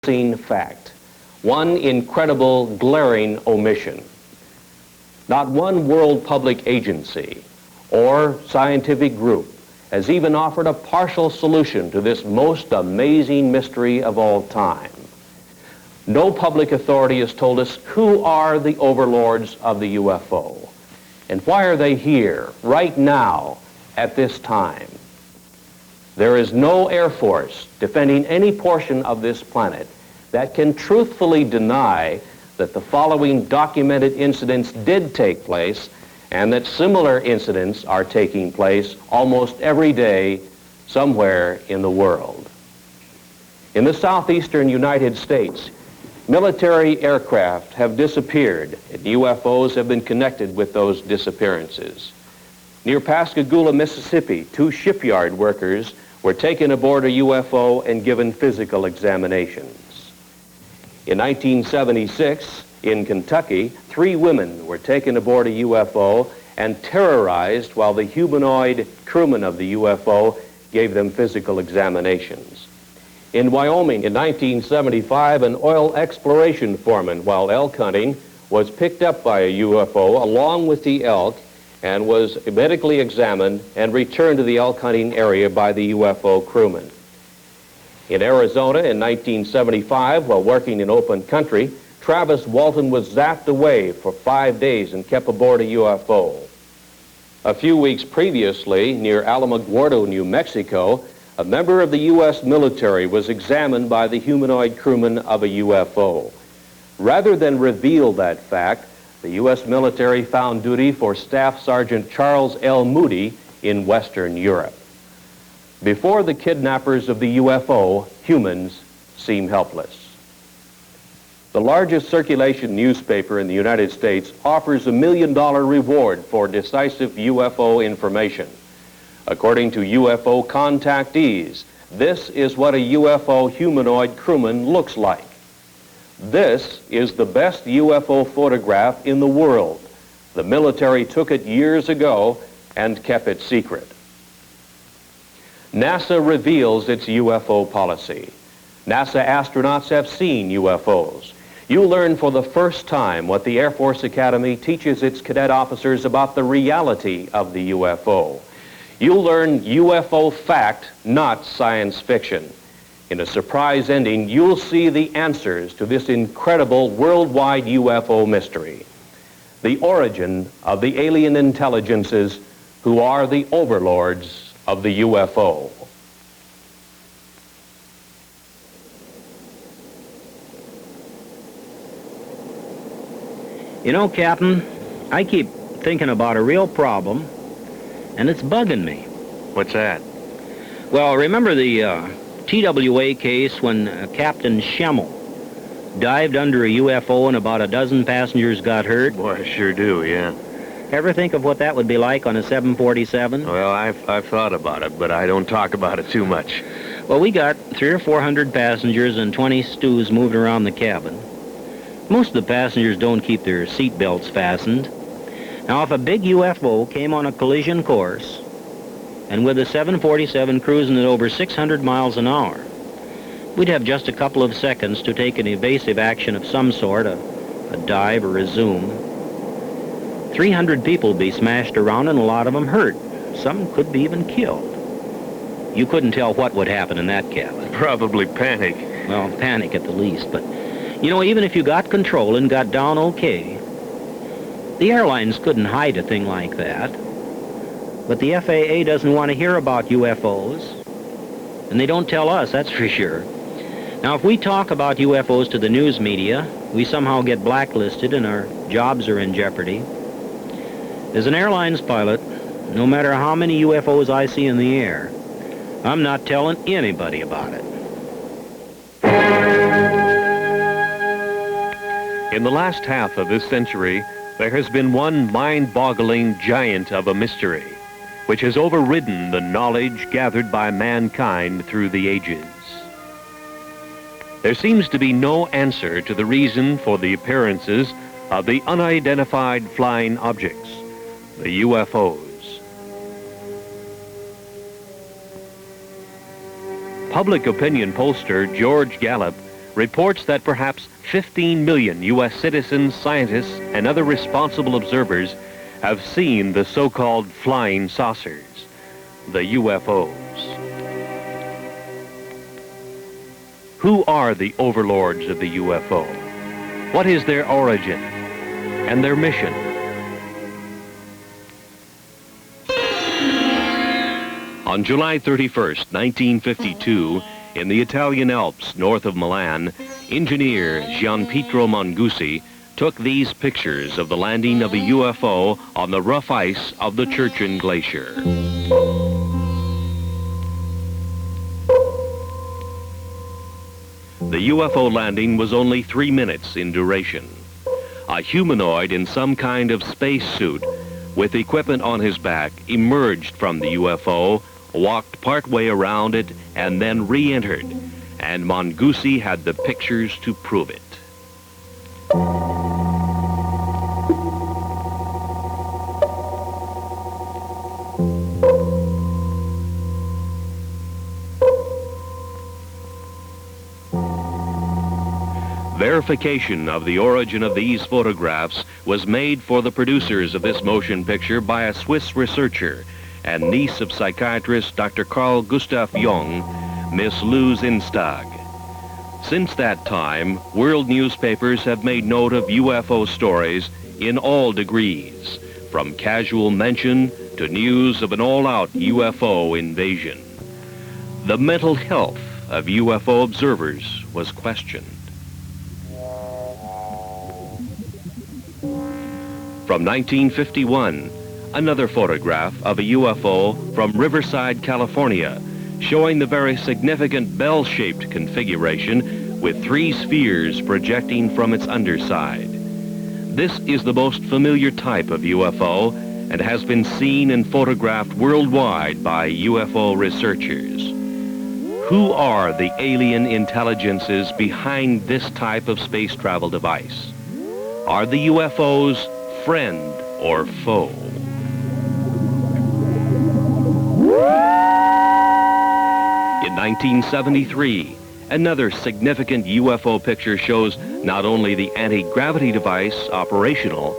fact, one incredible, glaring omission. Not one world public agency or scientific group has even offered a partial solution to this most amazing mystery of all time. No public authority has told us who are the overlords of the UFO, and why are they here right now at this time. There is no Air Force defending any portion of this planet that can truthfully deny that the following documented incidents did take place and that similar incidents are taking place almost every day somewhere in the world. In the southeastern United States, military aircraft have disappeared, and UFOs have been connected with those disappearances. Near Pascagoula, Mississippi, 2 shipyard workers were taken aboard a UFO and given physical examinations. In 1976, in Kentucky, 3 women were taken aboard a UFO and terrorized while the humanoid crewman of the UFO gave them physical examinations. In Wyoming, in 1975, an oil exploration foreman, while elk hunting, was picked up by a UFO along with the elk and was medically examined and returned to the elk hunting area by the UFO crewman. In Arizona in 1975, while working in open country, Travis Walton was zapped away for 5 days and kept aboard a UFO. A few weeks previously, near Alamogordo, New Mexico, a member of the U.S. military was examined by the humanoid crewman of a UFO. Rather than reveal that fact, the U.S. military found duty for Staff Sergeant Charles L. Moody in Western Europe. Before the kidnappers of the UFO, humans seem helpless. The largest circulation newspaper in the United States offers a $1 million reward for decisive UFO information. According to UFO contactees, this is what a UFO humanoid crewman looks like. This is the best UFO photograph in the world. The military took it years ago and kept it secret. NASA reveals its UFO policy. NASA astronauts have seen UFOs. You'll learn for the first time what the Air Force Academy teaches its cadet officers about the reality of the UFO. You'll learn UFO fact, not science fiction. In a surprise ending, you'll see the answers to this incredible worldwide UFO mystery. The origin of the alien intelligences who are the overlords of the UFO. You know, Captain, I keep thinking about a real problem, and it's bugging me. What's that? Well, remember the TWA case when Captain Schemmel dived under a UFO and about a dozen passengers got hurt? Boy, I sure do, yeah. Ever think of what that would be like on a 747? Well, I've thought about it, but I don't talk about it too much. Well, we got 300 or 400 passengers and 20 stews moved around the cabin. Most of the passengers don't keep their seat belts fastened. Now, if a big UFO came on a collision course, and with a 747 cruising at over 600 miles an hour, we'd have just a couple of seconds to take an evasive action of some sort, a dive or a zoom. 300 people be smashed around and a lot of them hurt. Some could be even killed. You couldn't tell what would happen in that cabin. Probably panic. Well, panic at the least, but you know, even if you got control and got down okay, the airlines couldn't hide a thing like that. But the FAA doesn't want to hear about UFOs, and they don't tell us, that's for sure. Now, if we talk about UFOs to the news media, we somehow get blacklisted and our jobs are in jeopardy. As an airlines pilot, no matter how many UFOs I see in the air, I'm not telling anybody about it. In the last half of this century, there has been one mind-boggling giant of a mystery, which has overridden the knowledge gathered by mankind through the ages. There seems to be no answer to the reason for the appearances of the unidentified flying objects, the UFOs. Public opinion pollster George Gallup reports that perhaps 15 million U.S. citizens, scientists, and other responsible observers have seen the so-called flying saucers, the UFOs. Who are the overlords of the UFO? What is their origin and their mission? On July 31st, 1952, in the Italian Alps north of Milan, engineer Gianpietro Mangusi took these pictures of the landing of a UFO on the rough ice of the Churchill Glacier. The UFO landing was only 3 minutes in duration. A humanoid in some kind of spacesuit with equipment on his back emerged from the UFO, walked partway around it, and then re-entered, and Mangusi had the pictures to prove it. Verification of the origin of these photographs was made for the producers of this motion picture by a Swiss researcher and niece of psychiatrist Dr. Carl Gustav Jung, Miss Lou Zinstag. Since that time, world newspapers have made note of UFO stories in all degrees, from casual mention to news of an all-out UFO invasion. The mental health of UFO observers was questioned. From 1951, another photograph of a UFO from Riverside, California, showing the very significant bell-shaped configuration with 3 spheres projecting from its underside. This is the most familiar type of UFO and has been seen and photographed worldwide by UFO researchers. Who are the alien intelligences behind this type of space travel device? Are the UFOs friend or foe? In 1973, another significant UFO picture shows not only the anti-gravity device operational,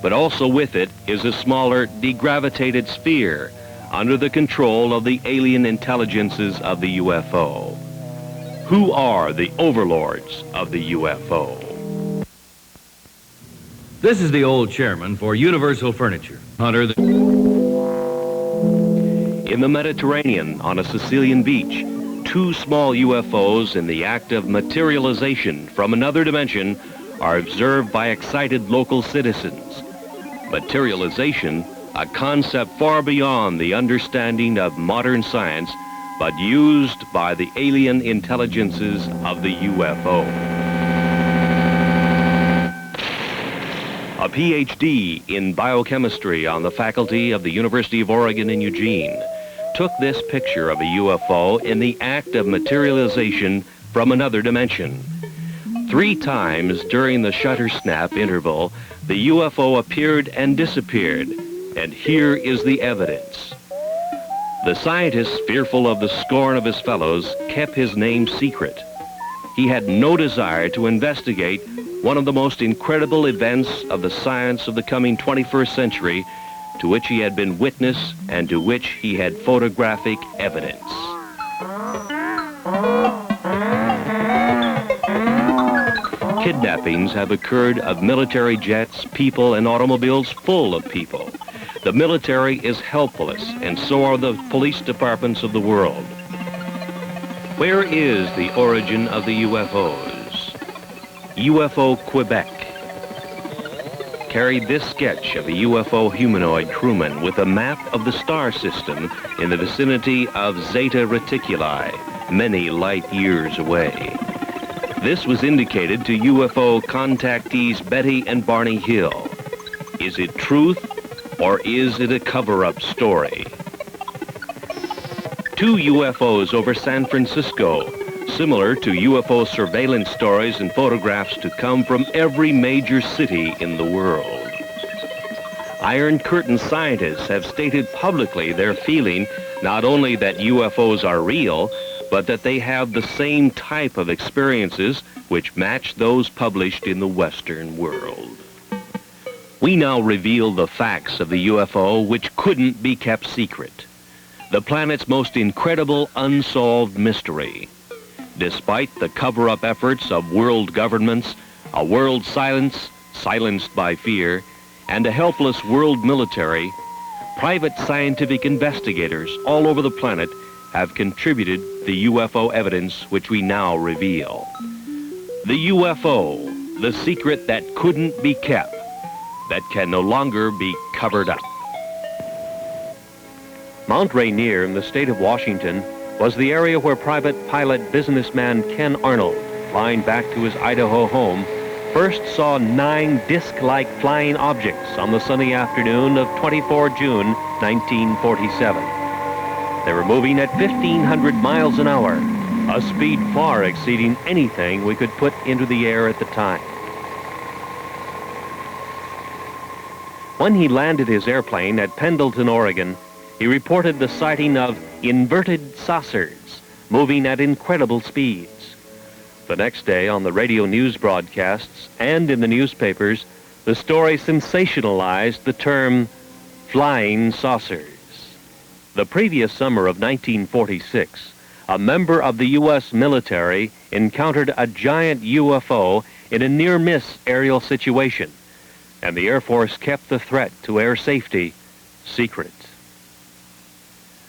but also with it is a smaller degravitated sphere under the control of the alien intelligences of the UFO. Who are the overlords of the UFO? This is the old chairman for Universal Furniture. Hunter. In the Mediterranean, on a Sicilian beach, 2 small UFOs in the act of materialization from another dimension are observed by excited local citizens. Materialization, a concept far beyond the understanding of modern science, but used by the alien intelligences of the UFO. A PhD in biochemistry on the faculty of the University of Oregon in Eugene took this picture of a UFO in the act of materialization from another dimension. 3 times during the shutter snap interval, the UFO appeared and disappeared, and here is the evidence. The scientist, fearful of the scorn of his fellows, kept his name secret. He had no desire to investigate one of the most incredible events of the science of the coming 21st century, to which he had been witness and to which he had photographic evidence. Kidnappings have occurred of military jets, people, and automobiles full of people. The military is helpless, and so are the police departments of the world. Where is the origin of the UFOs? UFO Quebec carried this sketch of a UFO humanoid crewman with a map of the star system in the vicinity of Zeta Reticuli, many light years away. This was indicated to UFO contactees Betty and Barney Hill. Is it truth, or is it a cover-up story? 2 UFOs over San Francisco, similar to UFO surveillance stories and photographs to come from every major city in the world. Iron Curtain scientists have stated publicly their feeling not only that UFOs are real, but that they have the same type of experiences which match those published in the Western world. We now reveal the facts of the UFO which couldn't be kept secret. The planet's most incredible unsolved mystery. Despite the cover-up efforts of world governments, a world silenced by fear, and a helpless world military, private scientific investigators all over the planet have contributed the UFO evidence which we now reveal. The UFO, the secret that couldn't be kept, that can no longer be covered up. Mount Rainier in the state of Washington was the area where private pilot businessman Ken Arnold, flying back to his Idaho home, first saw 9 disc-like flying objects on the sunny afternoon of 24 June 1947. They were moving at 1,500 miles an hour, a speed far exceeding anything we could put into the air at the time. When he landed his airplane at Pendleton, Oregon, he reported the sighting of inverted saucers moving at incredible speeds. The next day on the radio news broadcasts and in the newspapers, the story sensationalized the term flying saucers. The previous summer of 1946, a member of the U.S. military encountered a giant UFO in a near-miss aerial situation, and the Air Force kept the threat to air safety secret.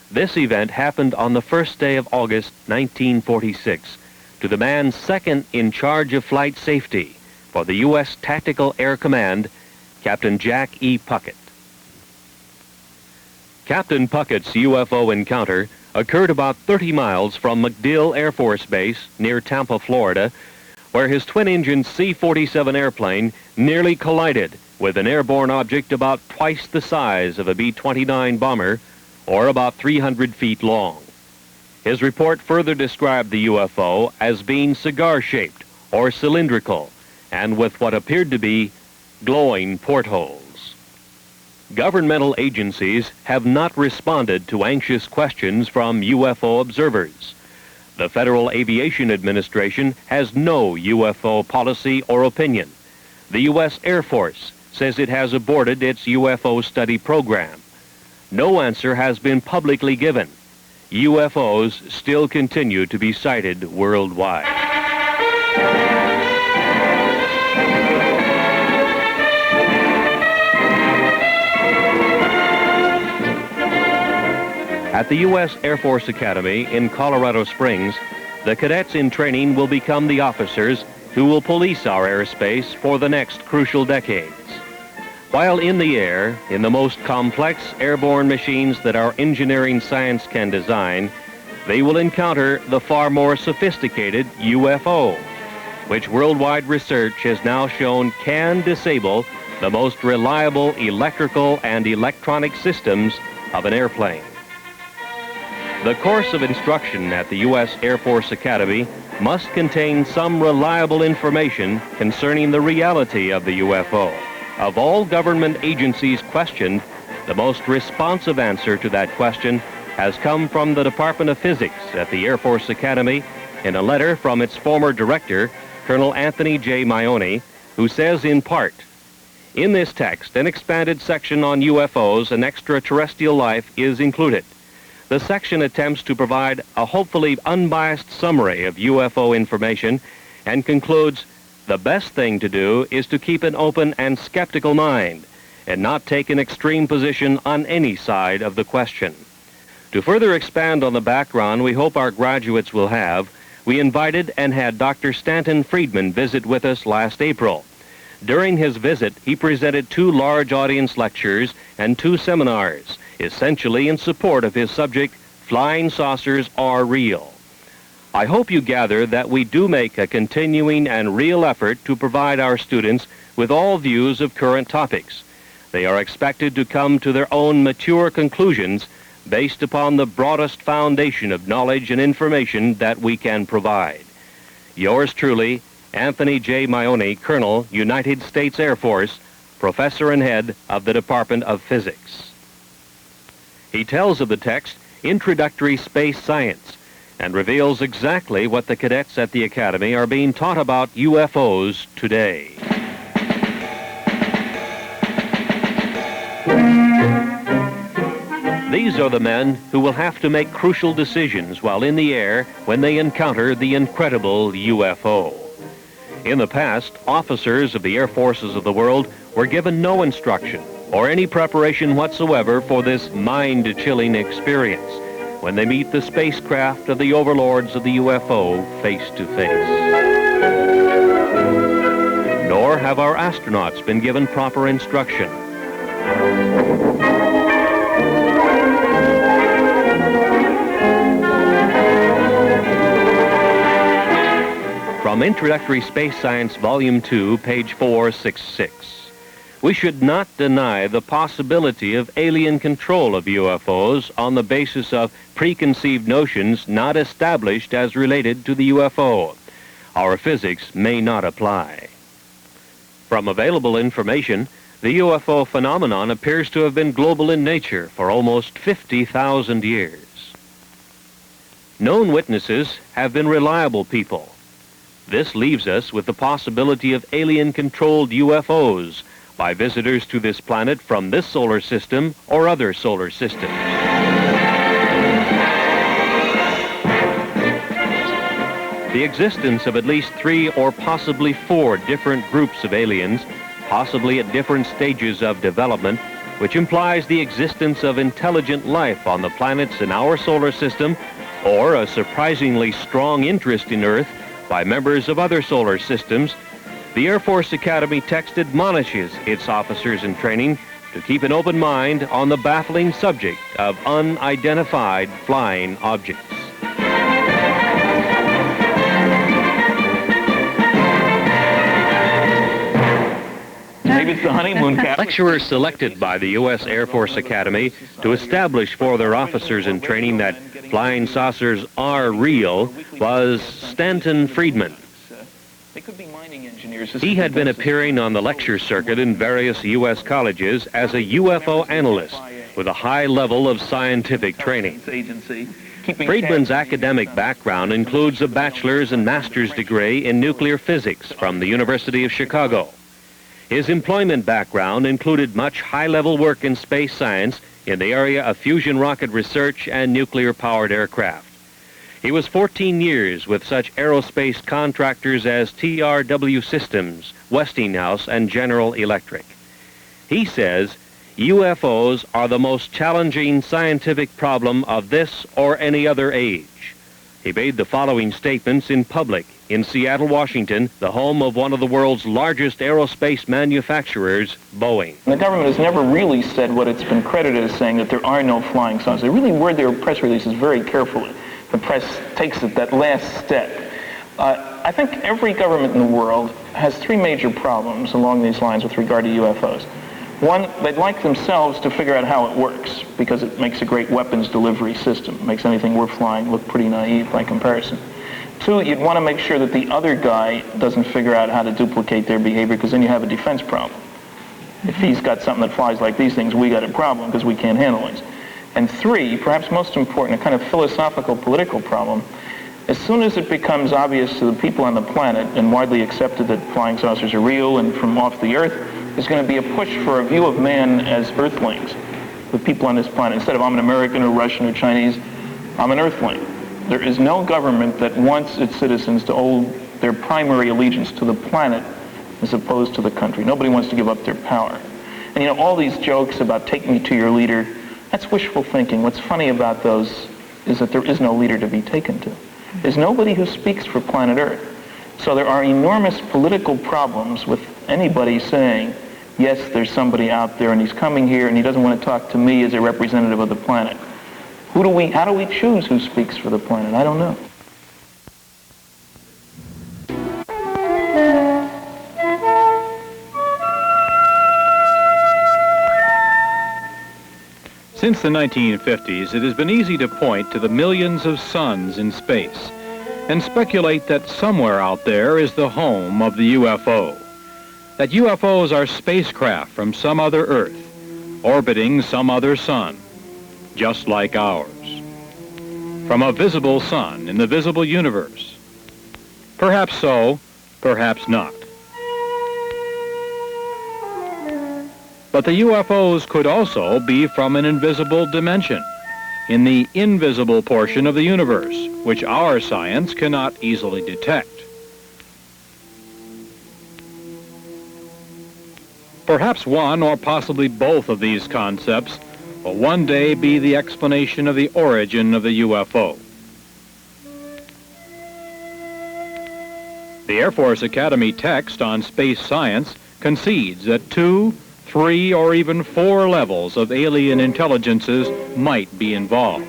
This event happened on the first day of August 1946 to the man second in charge of flight safety for the U.S. Tactical Air Command, Captain Jack E. Puckett. Captain Puckett's UFO encounter occurred about 30 miles from MacDill Air Force Base near Tampa, Florida, where his twin-engine C-47 airplane nearly collided with an airborne object about twice the size of a B-29 bomber, or about 300 feet long. His report further described the UFO as being cigar-shaped or cylindrical, and with what appeared to be glowing portholes. Governmental agencies have not responded to anxious questions from UFO observers. The Federal Aviation Administration has no UFO policy or opinion. The U.S. Air Force says it has aborted its UFO study program. No answer has been publicly given. UFOs still continue to be sighted worldwide. At the U.S. Air Force Academy in Colorado Springs, the cadets in training will become the officers who will police our airspace for the next crucial decades. While in the air, in the most complex airborne machines that our engineering science can design, they will encounter the far more sophisticated UFO, which worldwide research has now shown can disable the most reliable electrical and electronic systems of an airplane. The course of instruction at the U.S. Air Force Academy must contain some reliable information concerning the reality of the UFO. Of all government agencies questioned, the most responsive answer to that question has come from the Department of Physics at the Air Force Academy in a letter from its former director, Colonel Anthony J. Maione, who says in part, "In this text, an expanded section on UFOs and extraterrestrial life is included. The section attempts to provide a hopefully unbiased summary of UFO information and concludes, the best thing to do is to keep an open and skeptical mind and not take an extreme position on any side of the question." To further expand on the background we hope our graduates will have, we invited and had Dr. Stanton Friedman visit with us last April. During his visit, he presented 2 large audience lectures and 2 seminars, essentially in support of his subject, Flying Saucers Are Real. I hope you gather that we do make a continuing and real effort to provide our students with all views of current topics. They are expected to come to their own mature conclusions based upon the broadest foundation of knowledge and information that we can provide. Yours truly, Anthony J. Maione, Colonel, United States Air Force, Professor and Head of the Department of Physics. He tells of the text, Introductory Space Science, and reveals exactly what the cadets at the Academy are being taught about UFOs today. These are the men who will have to make crucial decisions while in the air when they encounter the incredible UFO. In the past, officers of the air forces of the world were given no instruction or any preparation whatsoever for this mind-chilling experience when they meet the spacecraft of the overlords of the UFO face to face. Nor have our astronauts been given proper instruction. From Introductory Space Science, Volume 2, page 466. We should not deny the possibility of alien control of UFOs on the basis of preconceived notions not established as related to the UFO. Our physics may not apply. From available information, the UFO phenomenon appears to have been global in nature for almost 50,000 years. Known witnesses have been reliable people. This leaves us with the possibility of alien-controlled UFOs by visitors to this planet from this solar system or other solar systems. The existence of at least 3 or possibly 4 different groups of aliens, possibly at different stages of development, which implies the existence of intelligent life on the planets in our solar system, or a surprisingly strong interest in Earth by members of other solar systems, the Air Force Academy text admonishes its officers in training to keep an open mind on the baffling subject of unidentified flying objects. Maybe it's the honeymoon cap. Lecturers selected by the U.S. Air Force Academy to establish for their officers in training that flying saucers are real was Stanton Friedman. He had been appearing on the lecture circuit in various U.S. colleges as a UFO analyst with a high level of scientific training. Friedman's academic background includes a bachelor's and master's degree in nuclear physics from the University of Chicago. His employment background included much high-level work in space science in the area of fusion rocket research and nuclear-powered aircraft. He was 14 years with such aerospace contractors as TRW Systems, Westinghouse, and General Electric. He says UFOs are the most challenging scientific problem of this or any other age. He made the following statements in public in Seattle, Washington, the home of one of the world's largest aerospace manufacturers, Boeing. The government has never really said what it's been credited as saying, that there are no flying saucers. They really word their press releases very carefully. The press takes it that last step. I think every government in the world has 3 major problems along these lines with regard to UFOs. One, they'd like themselves to figure out how it works because it makes a great weapons delivery system. It makes anything worth flying look pretty naive by comparison. 2, you'd want to make sure that the other guy doesn't figure out how to duplicate their behavior, because then you have a defense problem. If he's got something that flies like these things, we got a problem because we can't handle things. And 3, perhaps most important, a kind of philosophical political problem. As soon as it becomes obvious to the people on the planet and widely accepted that flying saucers are real and from off the Earth, there's going to be a push for a view of man as Earthlings, the people on this planet. Instead of I'm an American or Russian or Chinese, I'm an Earthling. There is no government that wants its citizens to owe their primary allegiance to the planet as opposed to the country. Nobody wants to give up their power. And you know, all these jokes about take me to your leader, that's wishful thinking. What's funny about those is that there is no leader to be taken to. There's nobody who speaks for planet Earth. So there are enormous political problems with anybody saying, yes, there's somebody out there and he's coming here and he doesn't want to talk to me as a representative of the planet. How do we choose who speaks for the planet? I don't know. Since the 1950s, it has been easy to point to the millions of suns in space and speculate that somewhere out there is the home of the UFO. That UFOs are spacecraft from some other Earth, orbiting some other sun, just like ours. from a visible sun in the visible universe? Perhaps so, perhaps not. But the UFOs could also be from an invisible dimension, in the invisible portion of the universe, which our science cannot easily detect. Perhaps one or possibly both of these concepts will one day be the explanation of the origin of the UFO. The Air Force Academy text on space science concedes that 2, 3, or even 4 levels of alien intelligences might be involved.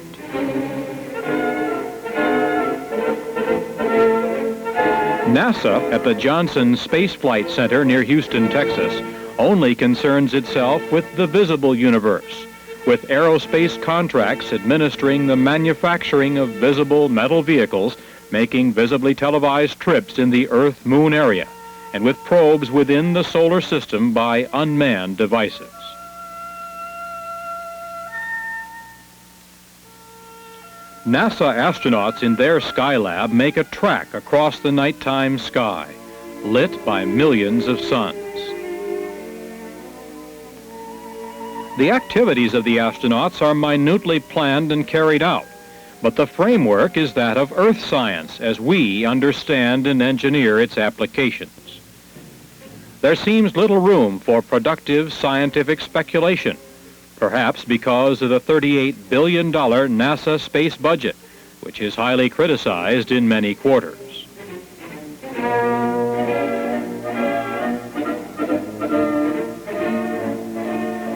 NASA at the Johnson Space Flight Center near Houston, Texas, only concerns itself with the visible universe, with aerospace contracts administering the manufacturing of visible metal vehicles, making visibly televised trips in the Earth-Moon area, and with probes within the solar system by unmanned devices. NASA astronauts in their Skylab make a track across the nighttime sky, lit by millions of suns. The activities of the astronauts are minutely planned and carried out, but the framework is that of Earth science as we understand and engineer its applications. There seems little room for productive scientific speculation, perhaps because of the $38 billion NASA space budget, which is highly criticized in many quarters.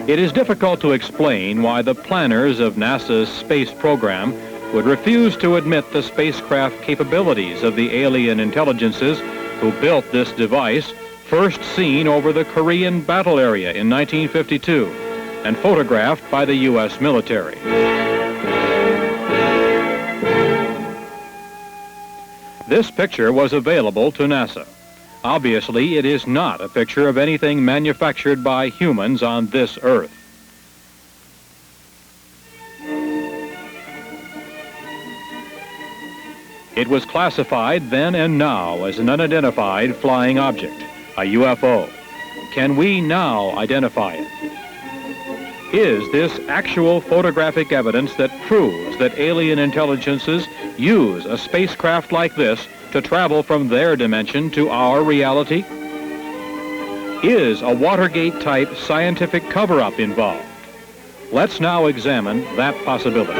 It is difficult to explain why the planners of NASA's space program would refuse to admit the spacecraft capabilities of the alien intelligences who built this device, first seen over the Korean battle area in 1952 and photographed by the U.S. military. This picture was available to NASA. Obviously, it is not a picture of anything manufactured by humans on this Earth. It was classified then and now as an unidentified flying object, a UFO. Can we now identify it? Is this actual photographic evidence that proves that alien intelligences use a spacecraft like this to travel from their dimension to our reality? Is a Watergate-type scientific cover-up involved? Let's now examine that possibility.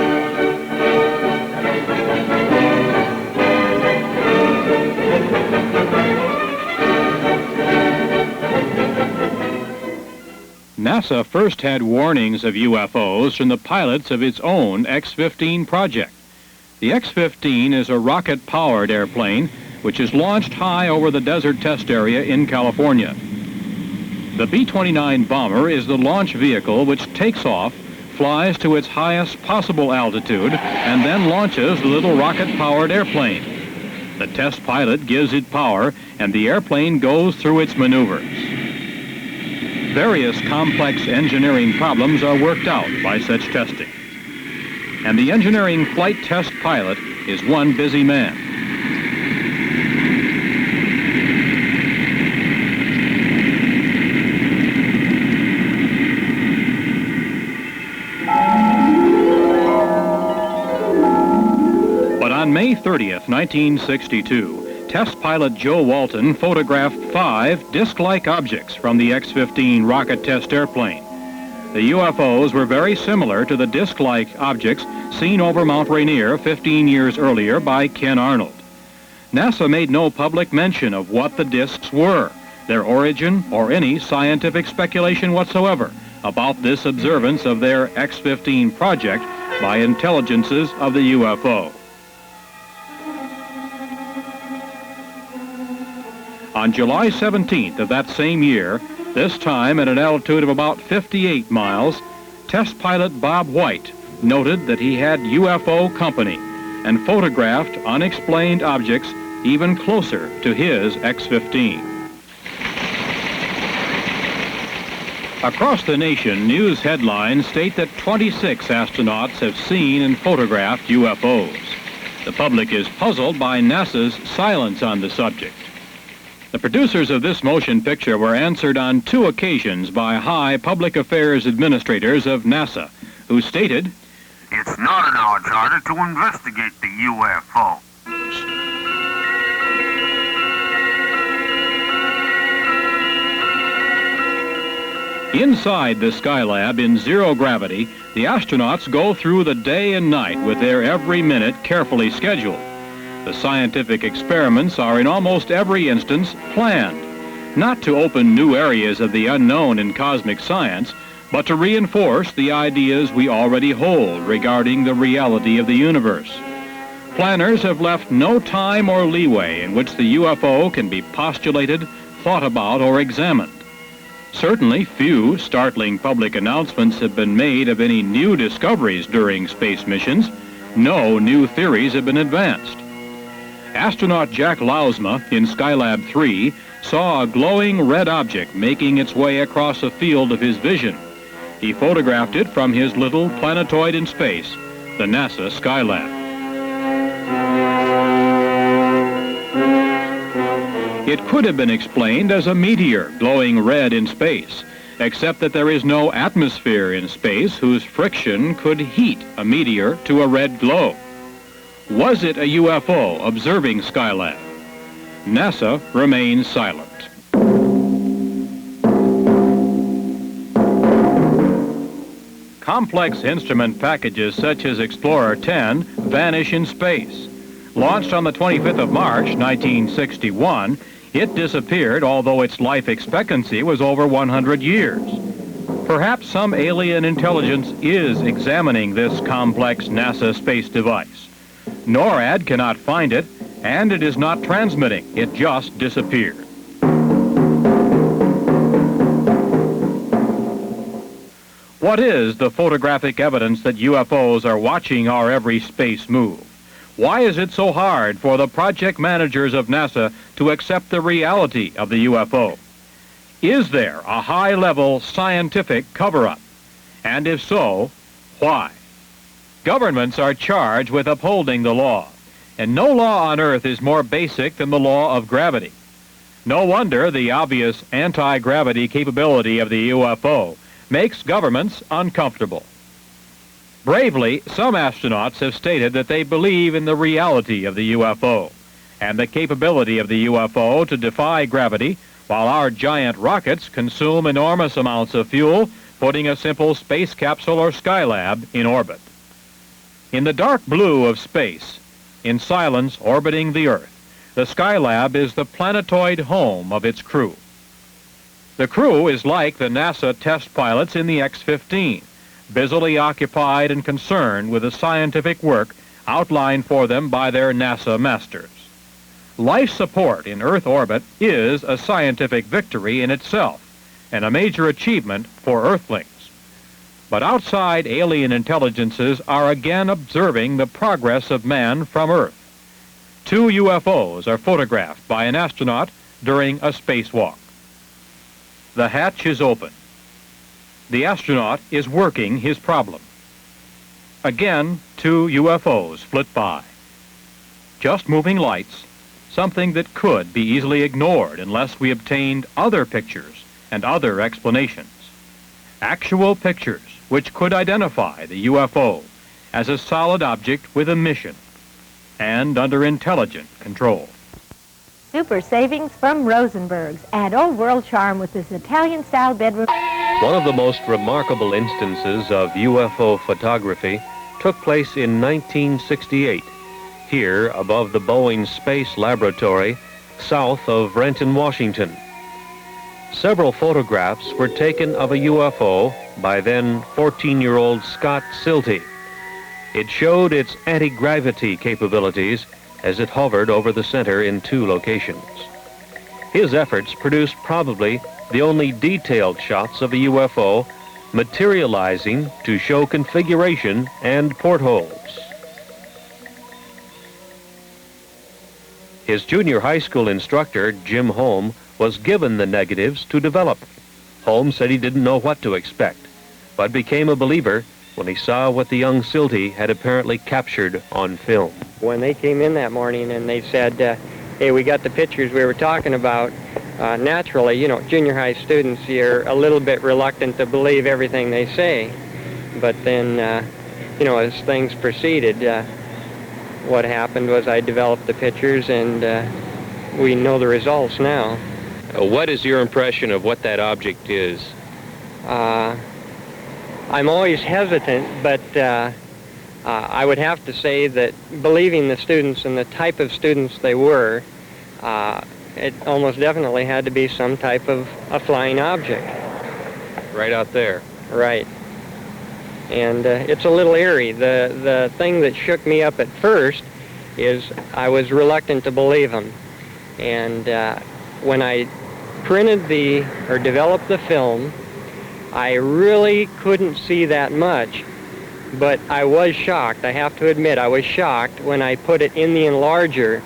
NASA first had warnings of UFOs from the pilots of its own X-15 project. The X-15 is a rocket-powered airplane which is launched high over the desert test area in California. The B-29 bomber is the launch vehicle which takes off, flies to its highest possible altitude, and then launches the little rocket-powered airplane. The test pilot gives it power, and the airplane goes through its maneuvers. Various complex engineering problems are worked out by such testing. And the engineering flight test pilot is one busy man. But on May 30th, 1962, test pilot Joe Walton photographed 5 disc-like objects from the X-15 rocket test airplane. The UFOs were very similar to the disc-like objects seen over Mount Rainier 15 years earlier by Ken Arnold. NASA made no public mention of what the discs were, their origin, or any scientific speculation whatsoever about this observance of their X-15 project by intelligences of the UFO. On July 17th of that same year, this time at an altitude of about 58 miles, test pilot Bob White noted that he had UFO company and photographed unexplained objects even closer to his X-15. Across the nation, news headlines state that 26 astronauts have seen and photographed UFOs. The public is puzzled by NASA's silence on the subject. The producers of this motion picture were answered on 2 occasions by high public affairs administrators of NASA, who stated, "It's not in our charter to investigate the UFO." Inside the Skylab in zero gravity, the astronauts go through the day and night with their every minute carefully scheduled. The scientific experiments are in almost every instance planned, not to open new areas of the unknown in cosmic science, but to reinforce the ideas we already hold regarding the reality of the universe. Planners have left no time or leeway in which the UFO can be postulated, thought about, or examined. Certainly, few startling public announcements have been made of any new discoveries during space missions. No new theories have been advanced. Astronaut Jack Lausma in Skylab 3 saw a glowing red object making its way across a field of his vision. He photographed it from his little planetoid in space, the NASA Skylab. It could have been explained as a meteor glowing red in space, except that there is no atmosphere in space whose friction could heat a meteor to a red glow. Was it a UFO observing Skylab? NASA remains silent. Complex instrument packages such as Explorer 10 vanish in space. Launched on the 25th of March, 1961, it disappeared, although its life expectancy was over 100 years. Perhaps some alien intelligence is examining this complex NASA space device. NORAD cannot find it, and it is not transmitting. It just disappeared. What is the photographic evidence that UFOs are watching our every space move? Why is it so hard for the project managers of NASA to accept the reality of the UFO? Is there a high-level scientific cover-up? And if so, why? Governments are charged with upholding the law, and no law on Earth is more basic than the law of gravity. No wonder the obvious anti-gravity capability of the UFO makes governments uncomfortable. Bravely, some astronauts have stated that they believe in the reality of the UFO and the capability of the UFO to defy gravity, while our giant rockets consume enormous amounts of fuel, putting a simple space capsule or Skylab in orbit. In the dark blue of space, in silence orbiting the Earth, the Skylab is the planetoid home of its crew. The crew is like the NASA test pilots in the X-15, busily occupied and concerned with the scientific work outlined for them by their NASA masters. Life support in Earth orbit is a scientific victory in itself and a major achievement for Earthlings. But outside alien intelligences are again observing the progress of man from Earth. 2 UFOs are photographed by an astronaut during a spacewalk. The hatch is open. The astronaut is working his problem. Again, 2 UFOs flit by. Just moving lights, something that could be easily ignored unless we obtained other pictures and other explanations. Actual pictures which could identify the UFO as a solid object with a mission and under intelligent control. Super savings from Rosenberg's. Add old world charm with this Italian-style bedroom. One of the most remarkable instances of UFO photography took place in 1968, here above the Boeing Space Laboratory, south of Renton, Washington. Several photographs were taken of a UFO by then 14-year-old Scott Silty. It showed its anti-gravity capabilities as it hovered over the center in 2 locations. His efforts produced probably the only detailed shots of a UFO materializing to show configuration and portholes. His junior high school instructor, Jim Holm, was given the negatives to develop. Holm said he didn't know what to expect, but became a believer when he saw what the young Silty had apparently captured on film. When they came in that morning and they said, hey, we got the pictures we were talking about, naturally, you know, junior high students, you're a little bit reluctant to believe everything they say. But then, you know, as things proceeded, what happened was I developed the pictures, and we know the results now. What is your impression of what that object is? I'm always hesitant, but I would have to say that believing the students and the type of students they were, it almost definitely had to be some type of a flying object. Right out there. Right. And it's a little eerie. The thing that shook me up at first is I was reluctant to believe them. And when I developed the film, I really couldn't see that much, but I was shocked. I have to admit, I was shocked when I put it in the enlarger,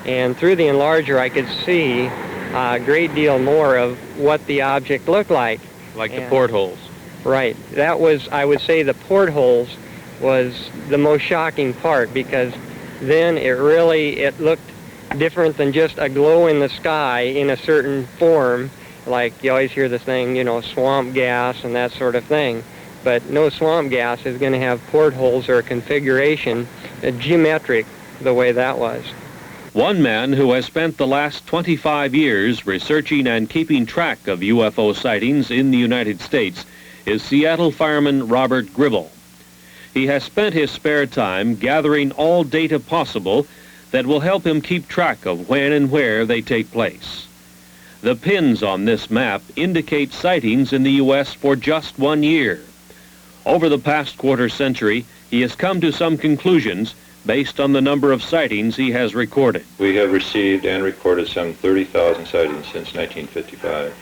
and through the enlarger I could see a great deal more of what the object looked like. Like the portholes. Right. That was, I would say, the portholes was the most shocking part, because then it looked different than just a glow in the sky in a certain form. Like you always hear the thing, you know, swamp gas and that sort of thing. But no swamp gas is going to have portholes or a configuration geometric the way that was. One man who has spent the last 25 years researching and keeping track of UFO sightings in the United States is Seattle fireman Robert Gribble. He has spent his spare time gathering all data possible that will help him keep track of when and where they take place. The pins on this map indicate sightings in the U.S. for just 1 year. Over the past quarter century, he has come to some conclusions based on the number of sightings he has recorded. We have received and recorded some 30,000 sightings since 1955.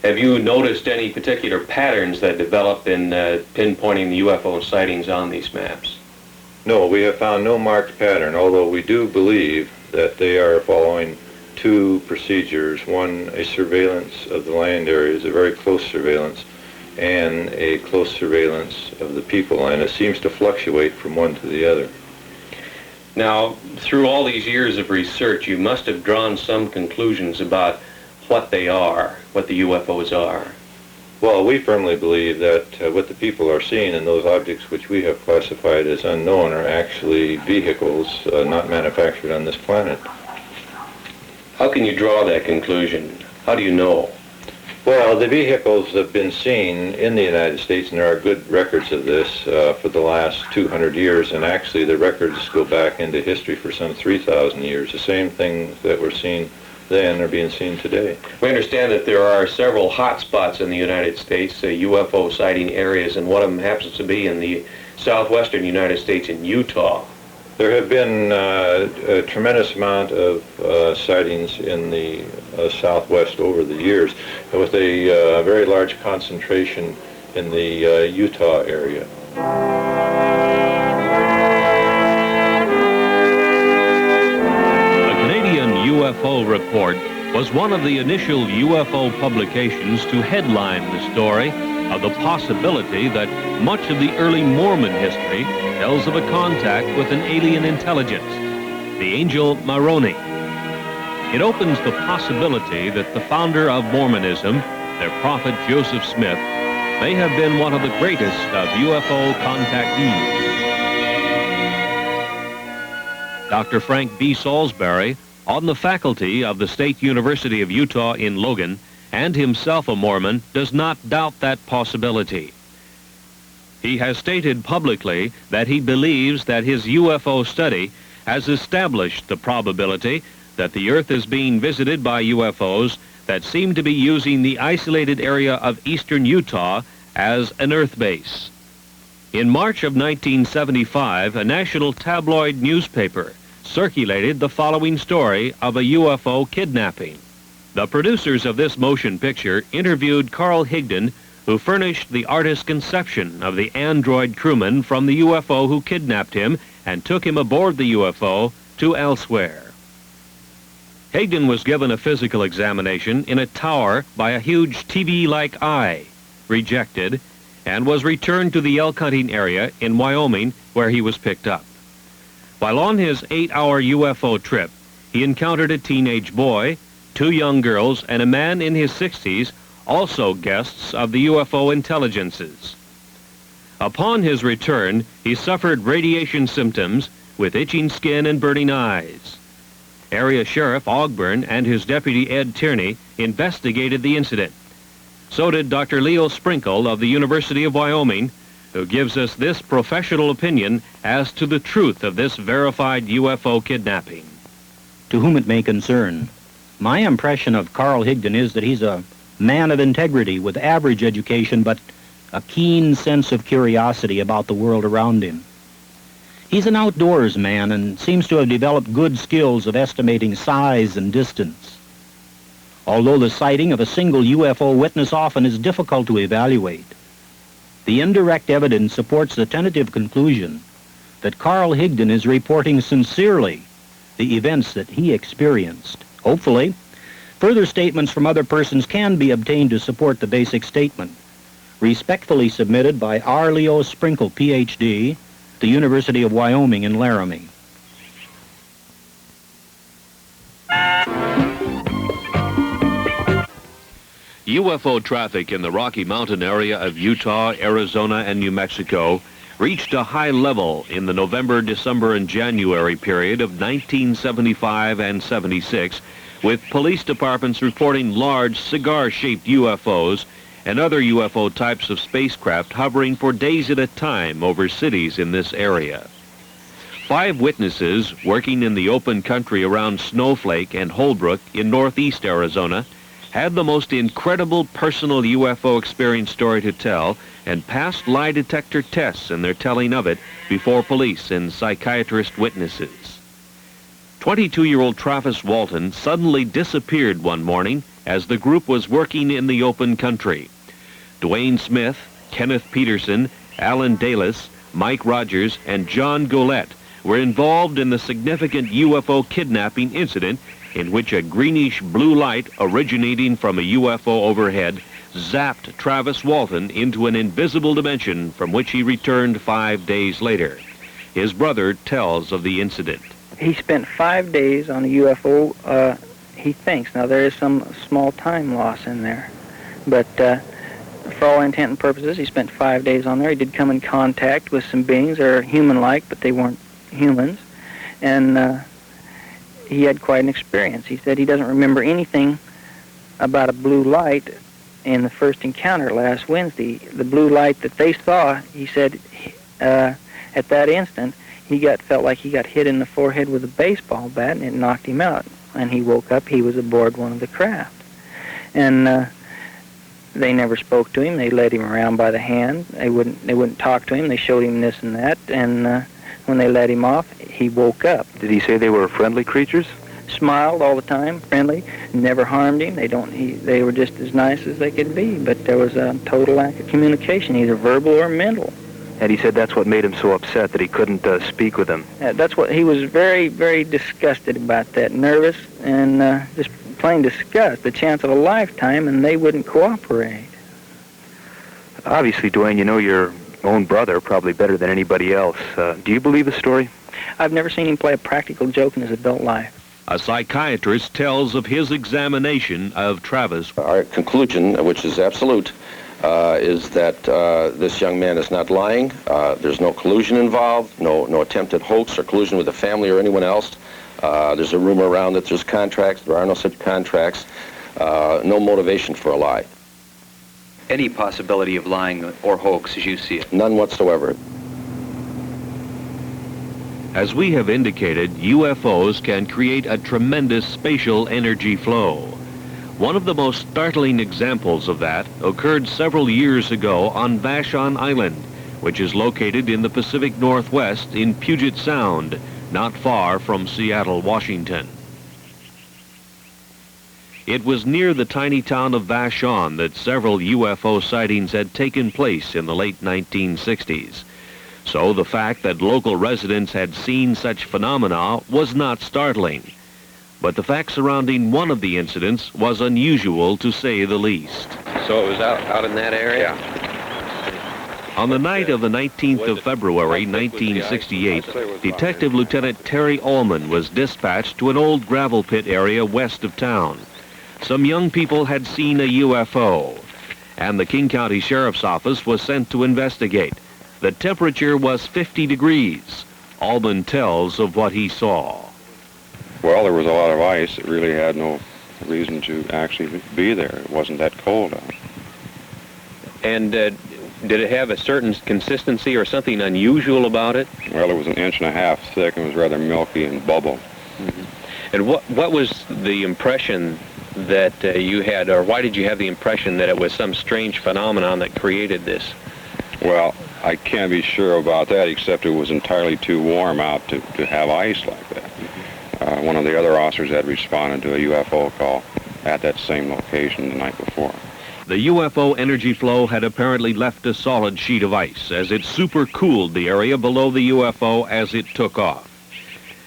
Have you noticed any particular patterns that develop in pinpointing the UFO sightings on these maps? No, we have found no marked pattern, although we do believe that they are following two procedures. One, a surveillance of the land areas, a very close surveillance, and a close surveillance of the people, and it seems to fluctuate from one to the other. Now, through all these years of research, you must have drawn some conclusions about what they are, what the UFOs are. Well, we firmly believe that what the people are seeing and those objects which we have classified as unknown are actually vehicles not manufactured on this planet. How can you draw that conclusion? How do you know? Well, the vehicles have been seen in the United States, and there are good records of this for the last 200 years, and actually the records go back into history for some 3,000 years. The same things that were seen then are being seen today. We understand that there are several hot spots in the United States, UFO sighting areas, and one of them happens to be in the southwestern United States in Utah. There have been a tremendous amount of sightings in the southwest over the years, with a very large concentration in the Utah area. The Canadian UFO Report was one of the initial UFO publications to headline the story of the possibility that much of the early Mormon history tells of a contact with an alien intelligence, the angel Moroni. It opens the possibility that the founder of Mormonism, their prophet Joseph Smith, may have been one of the greatest of UFO contactees. Dr. Frank B. Salisbury, on the faculty of the State University of Utah in Logan, and himself a Mormon, does not doubt that possibility. He has stated publicly that he believes that his UFO study has established the probability that the Earth is being visited by UFOs that seem to be using the isolated area of eastern Utah as an Earth base. In March of 1975, a national tabloid newspaper circulated the following story of a UFO kidnapping. The producers of this motion picture interviewed Carl Higdon, who furnished the artist's conception of the android crewman from the UFO who kidnapped him and took him aboard the UFO to elsewhere. Higdon was given a physical examination in a tower by a huge TV-like eye, rejected, and was returned to the elk hunting area in Wyoming, where he was picked up. While on his 8-hour UFO trip, he encountered a teenage boy, 2 young girls, and a man in his 60s, also guests of the UFO intelligences. Upon his return, he suffered radiation symptoms with itching skin and burning eyes. Area Sheriff Ogburn and his deputy Ed Tierney investigated the incident. So did Dr. Leo Sprinkle of the University of Wyoming, who gives us this professional opinion as to the truth of this verified UFO kidnapping. To whom it may concern, my impression of Carl Higdon is that he's a man of integrity with average education, but a keen sense of curiosity about the world around him. He's an outdoors man and seems to have developed good skills of estimating size and distance. Although the sighting of a single UFO witness often is difficult to evaluate, the indirect evidence supports the tentative conclusion that Carl Higdon is reporting sincerely the events that he experienced. Hopefully, further statements from other persons can be obtained to support the basic statement. Respectfully submitted by R. Leo Sprinkle, Ph.D., the University of Wyoming in Laramie. UFO traffic in the Rocky Mountain area of Utah, Arizona, and New Mexico reached a high level in the November, December, and January period of 1975 and 76, with police departments reporting large cigar-shaped UFOs and other UFO types of spacecraft hovering for days at a time over cities in this area. 5 witnesses working in the open country around Snowflake and Holbrook in northeast Arizona had the most incredible personal UFO experience story to tell and passed lie detector tests in their telling of it before police and psychiatrist witnesses. 22-year-old Travis Walton suddenly disappeared one morning as the group was working in the open country. Dwayne Smith, Kenneth Peterson, Alan Dalis, Mike Rogers, and John Golette were involved in the significant UFO kidnapping incident in which a greenish blue light originating from a UFO overhead zapped Travis Walton into an invisible dimension from which he returned 5 days later. His brother tells of the incident. He spent 5 days on a UFO, he thinks. Now, there is some small time loss in there. But for all intent and purposes, he spent 5 days on there. He did come in contact with some beings that are human-like, but they weren't humans. And he had quite an experience. He said he doesn't remember anything about a blue light in the first encounter last Wednesday. The blue light that they saw, he said, at that instant, felt like he got hit in the forehead with a baseball bat, and it knocked him out. And he woke up, he was aboard one of the craft. And they never spoke to him. They led him around by the hand. They wouldn't talk to him. They showed him this and that, and when they let him off, he woke up. Did he say they were friendly creatures? Smiled all the time, friendly, never harmed him. They were just as nice as they could be, but there was a total lack of communication, either verbal or mental. And he said that's what made him so upset, that he couldn't speak with them. That's what he was very, very disgusted about that, nervous and just plain disgust, the chance of a lifetime, and they wouldn't cooperate. Obviously, Dwayne, you know your own brother probably better than anybody else. Do you believe the story? I've never seen him play a practical joke in his adult life. A psychiatrist tells of his examination of Travis. Our conclusion, which is absolute, is that this young man is not lying. There's no collusion involved, no attempt at hoax or collusion with the family or anyone else. There's a rumor around that there's contracts. There are no such contracts. No motivation for a lie. Any possibility of lying or hoax as you see it? None whatsoever. As we have indicated, UFOs can create a tremendous spatial energy flow. One of the most startling examples of that occurred several years ago on Vashon Island, which is located in the Pacific Northwest in Puget Sound, not far from Seattle, Washington. It was near the tiny town of Vashon that several UFO sightings had taken place in the late 1960s. So the fact that local residents had seen such phenomena was not startling. But the fact surrounding one of the incidents was unusual, to say the least. So it was out in that area? Yeah. On the night of the 19th of February, 1968, Detective Lieutenant Terry Ullman was dispatched to an old gravel pit area west of town. Some young people had seen a UFO, and the King County Sheriff's Office was sent to investigate. The temperature was 50 degrees. Ullman tells of what he saw. Well, there was a lot of ice. It really had no reason to actually be there. It wasn't that cold out. And did it have a certain consistency or something unusual about it? Well, it was an inch and a half thick and was rather milky and bubble. Mm-hmm. And what was the impression that you had, or why did you have the impression that it was some strange phenomenon that created this? Well, I can't be sure about that, except it was entirely too warm out to have ice like that. One of the other officers had responded to a UFO call at that same location the night before. The UFO energy flow had apparently left a solid sheet of ice as it supercooled the area below the UFO as it took off.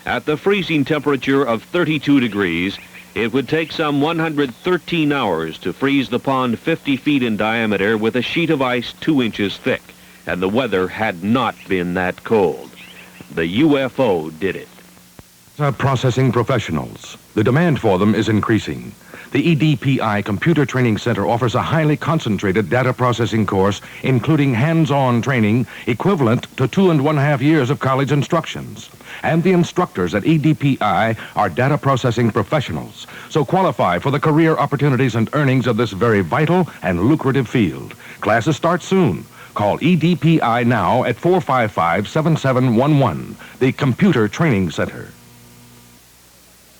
At the freezing temperature of 32 degrees, it would take some 113 hours to freeze the pond 50 feet in diameter with a sheet of ice 2 inches thick, and the weather had not been that cold. The UFO did it. Processing professionals. The demand for them is increasing. The EDPI Computer Training Center offers a highly concentrated data processing course, including hands-on training equivalent to 2.5 years of college instructions. And the instructors at EDPI are data processing professionals, so qualify for the career opportunities and earnings of this very vital and lucrative field. Classes start soon. Call EDPI now at 455-7711, the Computer Training Center.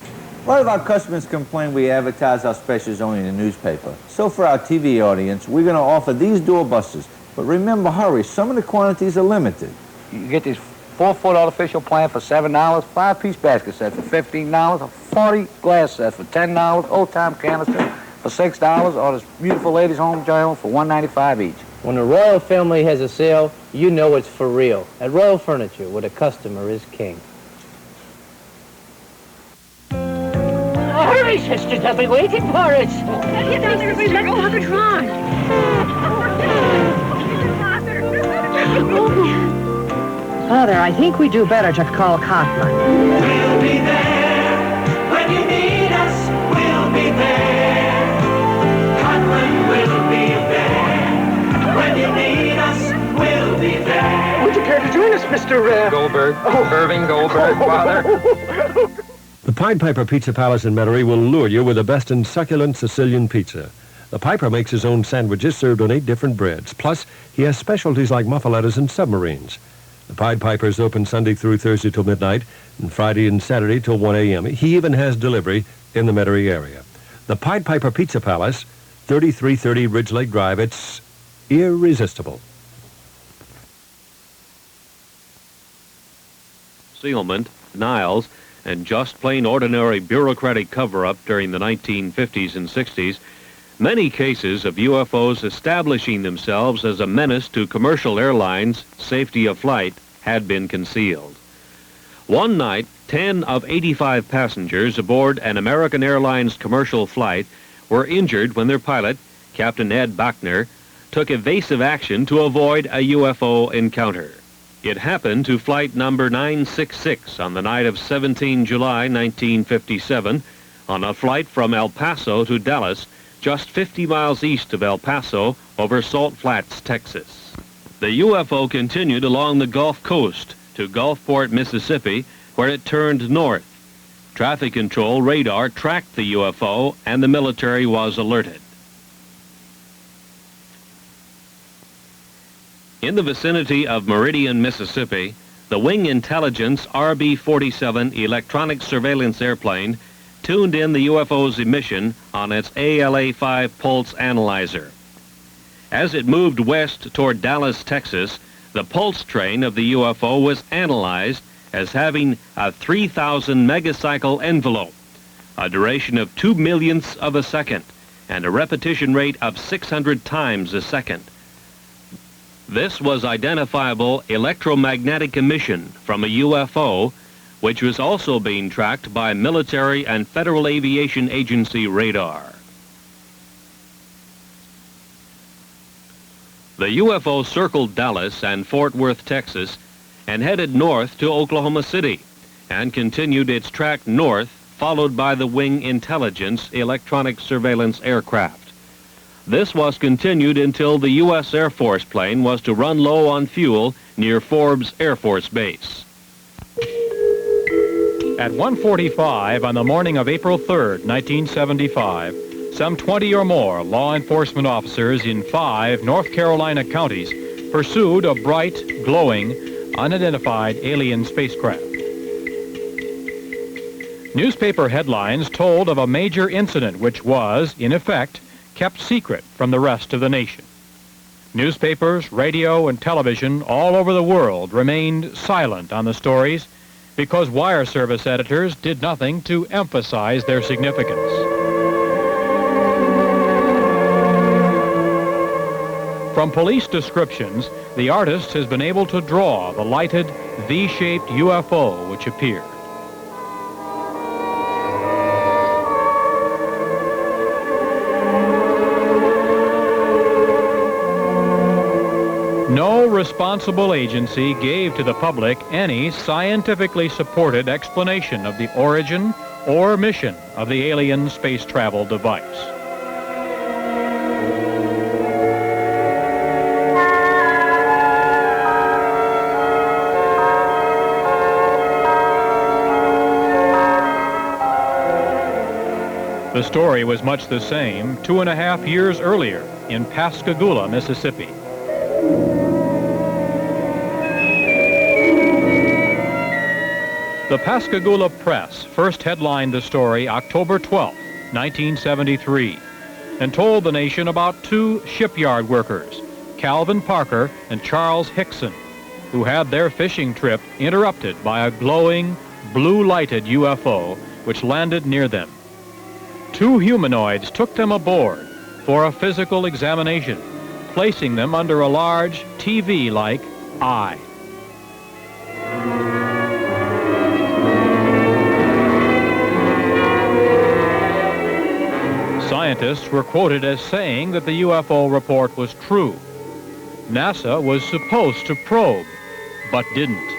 A lot of our customers complain we advertise our specials only in the newspaper. So for our TV audience, we're going to offer these doorbusters. But remember, hurry, some of the quantities are limited. You get these 4-foot artificial plant for $7, 5-piece basket set for $15, a 40 glass set for $10, old-time canister for $6, or this beautiful ladies' home journal for $1.95 each. When the Royal family has a sale, you know it's for real. At Royal Furniture, where the customer is king. Hurry, sisters, they'll be waiting for us. Everybody, let Father try. Father, I think we do better to call Kaufman. We'll be there when you need us. We'll be there. Kaufman will be there when you need us. We'll be there. Would you care to join us, Mr. Goldberg. Irving Goldberg, Father. The Pied Piper Pizza Palace in Metairie will lure you with the best in succulent Sicilian pizza. The Piper makes his own sandwiches served on 8 different breads. Plus, he has specialties like muffalettas and submarines. The Pied Piper is open Sunday through Thursday till midnight, and Friday and Saturday till 1 a.m. He even has delivery in the Metairie area. The Pied Piper Pizza Palace, 3330 Ridge Lake Drive. It's irresistible. Concealment, denials, and just plain ordinary bureaucratic cover-up during the 1950s and 60s, many cases of UFOs establishing themselves as a menace to commercial airlines' safety of flight had been concealed. One night, 10 of 85 passengers aboard an American Airlines commercial flight were injured when their pilot, Captain Ed Bachner, took evasive action to avoid a UFO encounter. It happened to flight number 966 on the night of 17 July 1957 on a flight from El Paso to Dallas, just 50 miles east of El Paso over Salt Flats, Texas. The UFO continued along the Gulf Coast to Gulfport, Mississippi, where it turned north. Traffic control radar tracked the UFO and the military was alerted. In the vicinity of Meridian, Mississippi, the Wing Intelligence RB-47 electronic surveillance airplane tuned in the UFO's emission on its ALA-5 pulse analyzer. As it moved west toward Dallas, Texas, the pulse train of the UFO was analyzed as having a 3,000 megacycle envelope, a duration of 2 millionths of a second, and a repetition rate of 600 times a second. This was identifiable electromagnetic emission from a UFO, which was also being tracked by military and Federal Aviation Agency radar. The UFO circled Dallas and Fort Worth, Texas, and headed north to Oklahoma City, and continued its track north, followed by the Wing Intelligence electronic surveillance aircraft. This was continued until the U.S. Air Force plane was to run low on fuel near Forbes Air Force Base. At 1:45 on the morning of April 3rd, 1975, some 20 or more law enforcement officers in 5 North Carolina counties pursued a bright, glowing, unidentified alien spacecraft. Newspaper headlines told of a major incident which was, in effect, kept secret from the rest of the nation. Newspapers, radio, and television all over the world remained silent on the stories because wire service editors did nothing to emphasize their significance. From police descriptions, the artist has been able to draw the lighted, V-shaped UFO which appeared. No responsible agency gave to the public any scientifically supported explanation of the origin or mission of the alien space travel device. The story was much the same 2.5 years earlier in Pascagoula, Mississippi. The Pascagoula Press first headlined the story October 12, 1973, and told the nation about 2 shipyard workers, Calvin Parker and Charles Hickson, who had their fishing trip interrupted by a glowing, blue-lighted UFO which landed near them. 2 humanoids took them aboard for a physical examination, placing them under a large TV-like eye. Scientists were quoted as saying that the UFO report was true. NASA was supposed to probe, but didn't.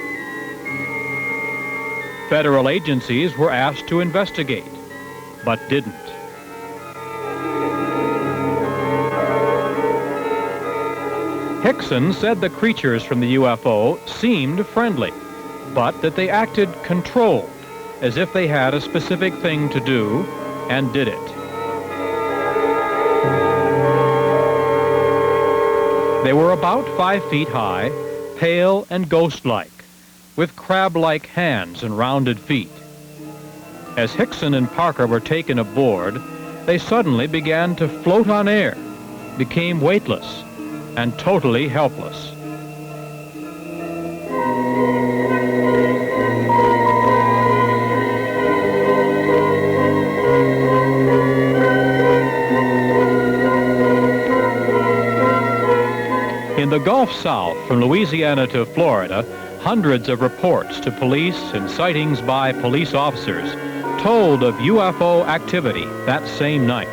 Federal agencies were asked to investigate, but didn't. Hickson said the creatures from the UFO seemed friendly, but that they acted controlled, as if they had a specific thing to do, and did it. They were about 5 feet high, pale and ghost-like, with crab-like hands and rounded feet. As Hickson and Parker were taken aboard, they suddenly began to float on air, became weightless, and totally helpless. In the Gulf South, from Louisiana to Florida, hundreds of reports to police and sightings by police officers told of UFO activity that same night.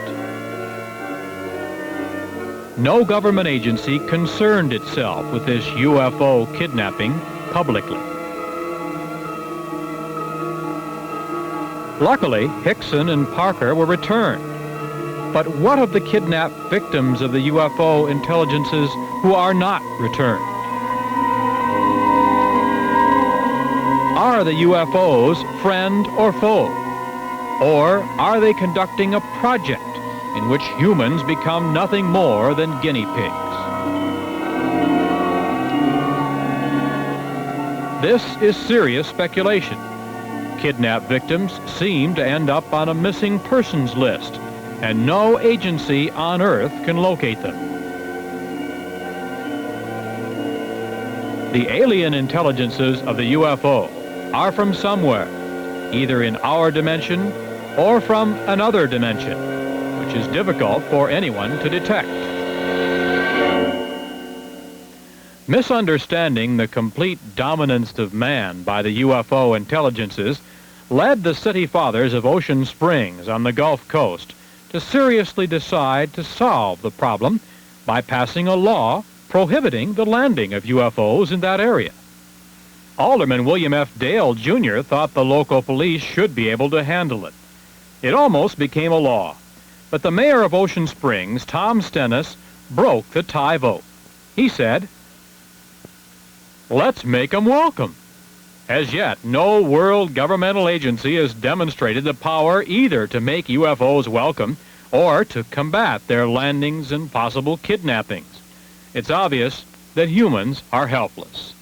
No government agency concerned itself with this UFO kidnapping publicly. Luckily, Hickson and Parker were returned. But what of the kidnapped victims of the UFO intelligences who are not returned? Are the UFOs friend or foe? Or are they conducting a project in which humans become nothing more than guinea pigs? This is serious speculation. Kidnapped victims seem to end up on a missing persons list, and no agency on Earth can locate them. The alien intelligences of the UFO are from somewhere, either in our dimension or from another dimension, which is difficult for anyone to detect. Misunderstanding the complete dominance of man by the UFO intelligences led the city fathers of Ocean Springs on the Gulf Coast to seriously decide to solve the problem by passing a law prohibiting the landing of UFOs in that area. Alderman William F. Dale, Jr. thought the local police should be able to handle it. It almost became a law. But the mayor of Ocean Springs, Tom Stennis, broke the tie vote. He said, "Let's make them welcome." As yet, no world governmental agency has demonstrated the power either to make UFOs welcome or to combat their landings and possible kidnappings. It's obvious that humans are helpless.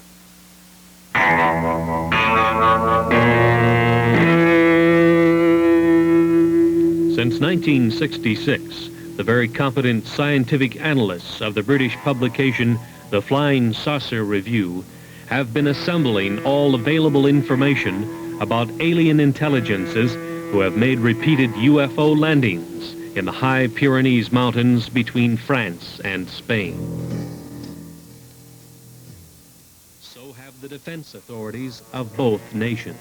Since 1966, the very competent scientific analysts of the British publication The Flying Saucer Review have been assembling all available information about alien intelligences who have made repeated UFO landings in the high Pyrenees Mountains between France and Spain. So have the defense authorities of both nations.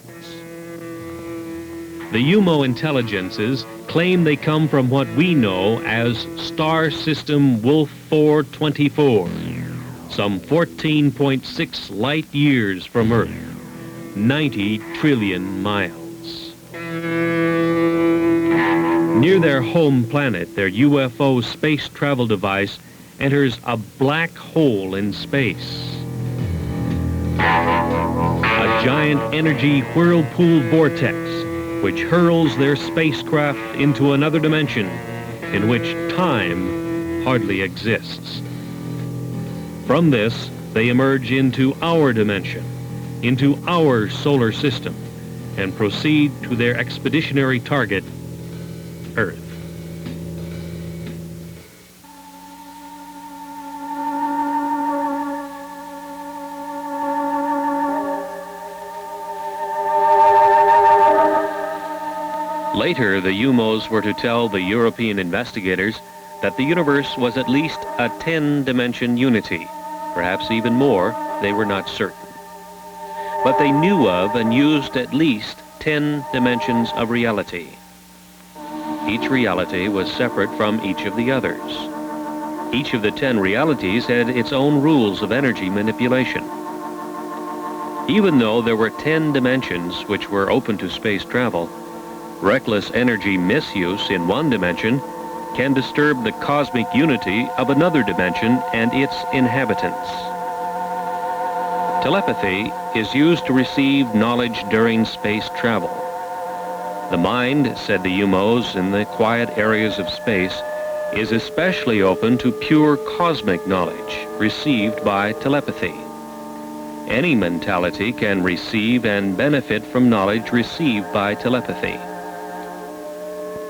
The UMO intelligences claim they come from what we know as Star System Wolf 424, some 14.6 light years from Earth, 90 trillion miles. Near their home planet, their UFO space travel device enters a black hole in space. A giant energy whirlpool vortex which hurls their spacecraft into another dimension in which time hardly exists. From this, they emerge into our dimension, into our solar system, and proceed to their expeditionary target, Earth. Later, the UMOs were to tell the European investigators that the universe was at least a 10-dimension unity. Perhaps even more, they were not certain. But they knew of and used at least 10 dimensions of reality. Each reality was separate from each of the others. Each of the 10 realities had its own rules of energy manipulation. Even though there were 10 dimensions which were open to space travel, reckless energy misuse in one dimension can disturb the cosmic unity of another dimension and its inhabitants. Telepathy is used to receive knowledge during space travel. The mind, said the UMOs in the quiet areas of space, is especially open to pure cosmic knowledge received by telepathy. Any mentality can receive and benefit from knowledge received by telepathy.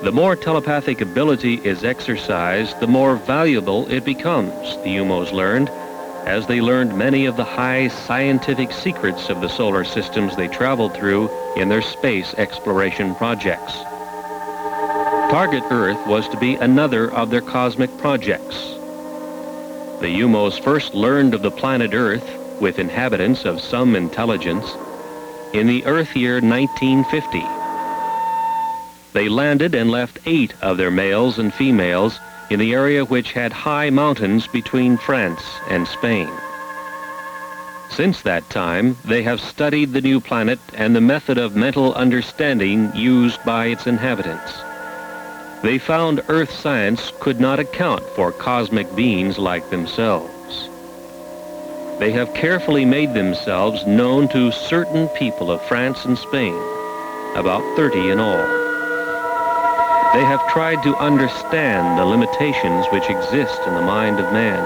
The more telepathic ability is exercised, the more valuable it becomes, the UMOs learned, as they learned many of the high scientific secrets of the solar systems they traveled through in their space exploration projects. Target Earth was to be another of their cosmic projects. The UMOs first learned of the planet Earth, with inhabitants of some intelligence, in the Earth year 1950. They landed and left 8 of their males and females in the area which had high mountains between France and Spain. Since that time, they have studied the new planet and the method of mental understanding used by its inhabitants. They found Earth science could not account for cosmic beings like themselves. They have carefully made themselves known to certain people of France and Spain, about 30 in all. They have tried to understand the limitations which exist in the mind of man.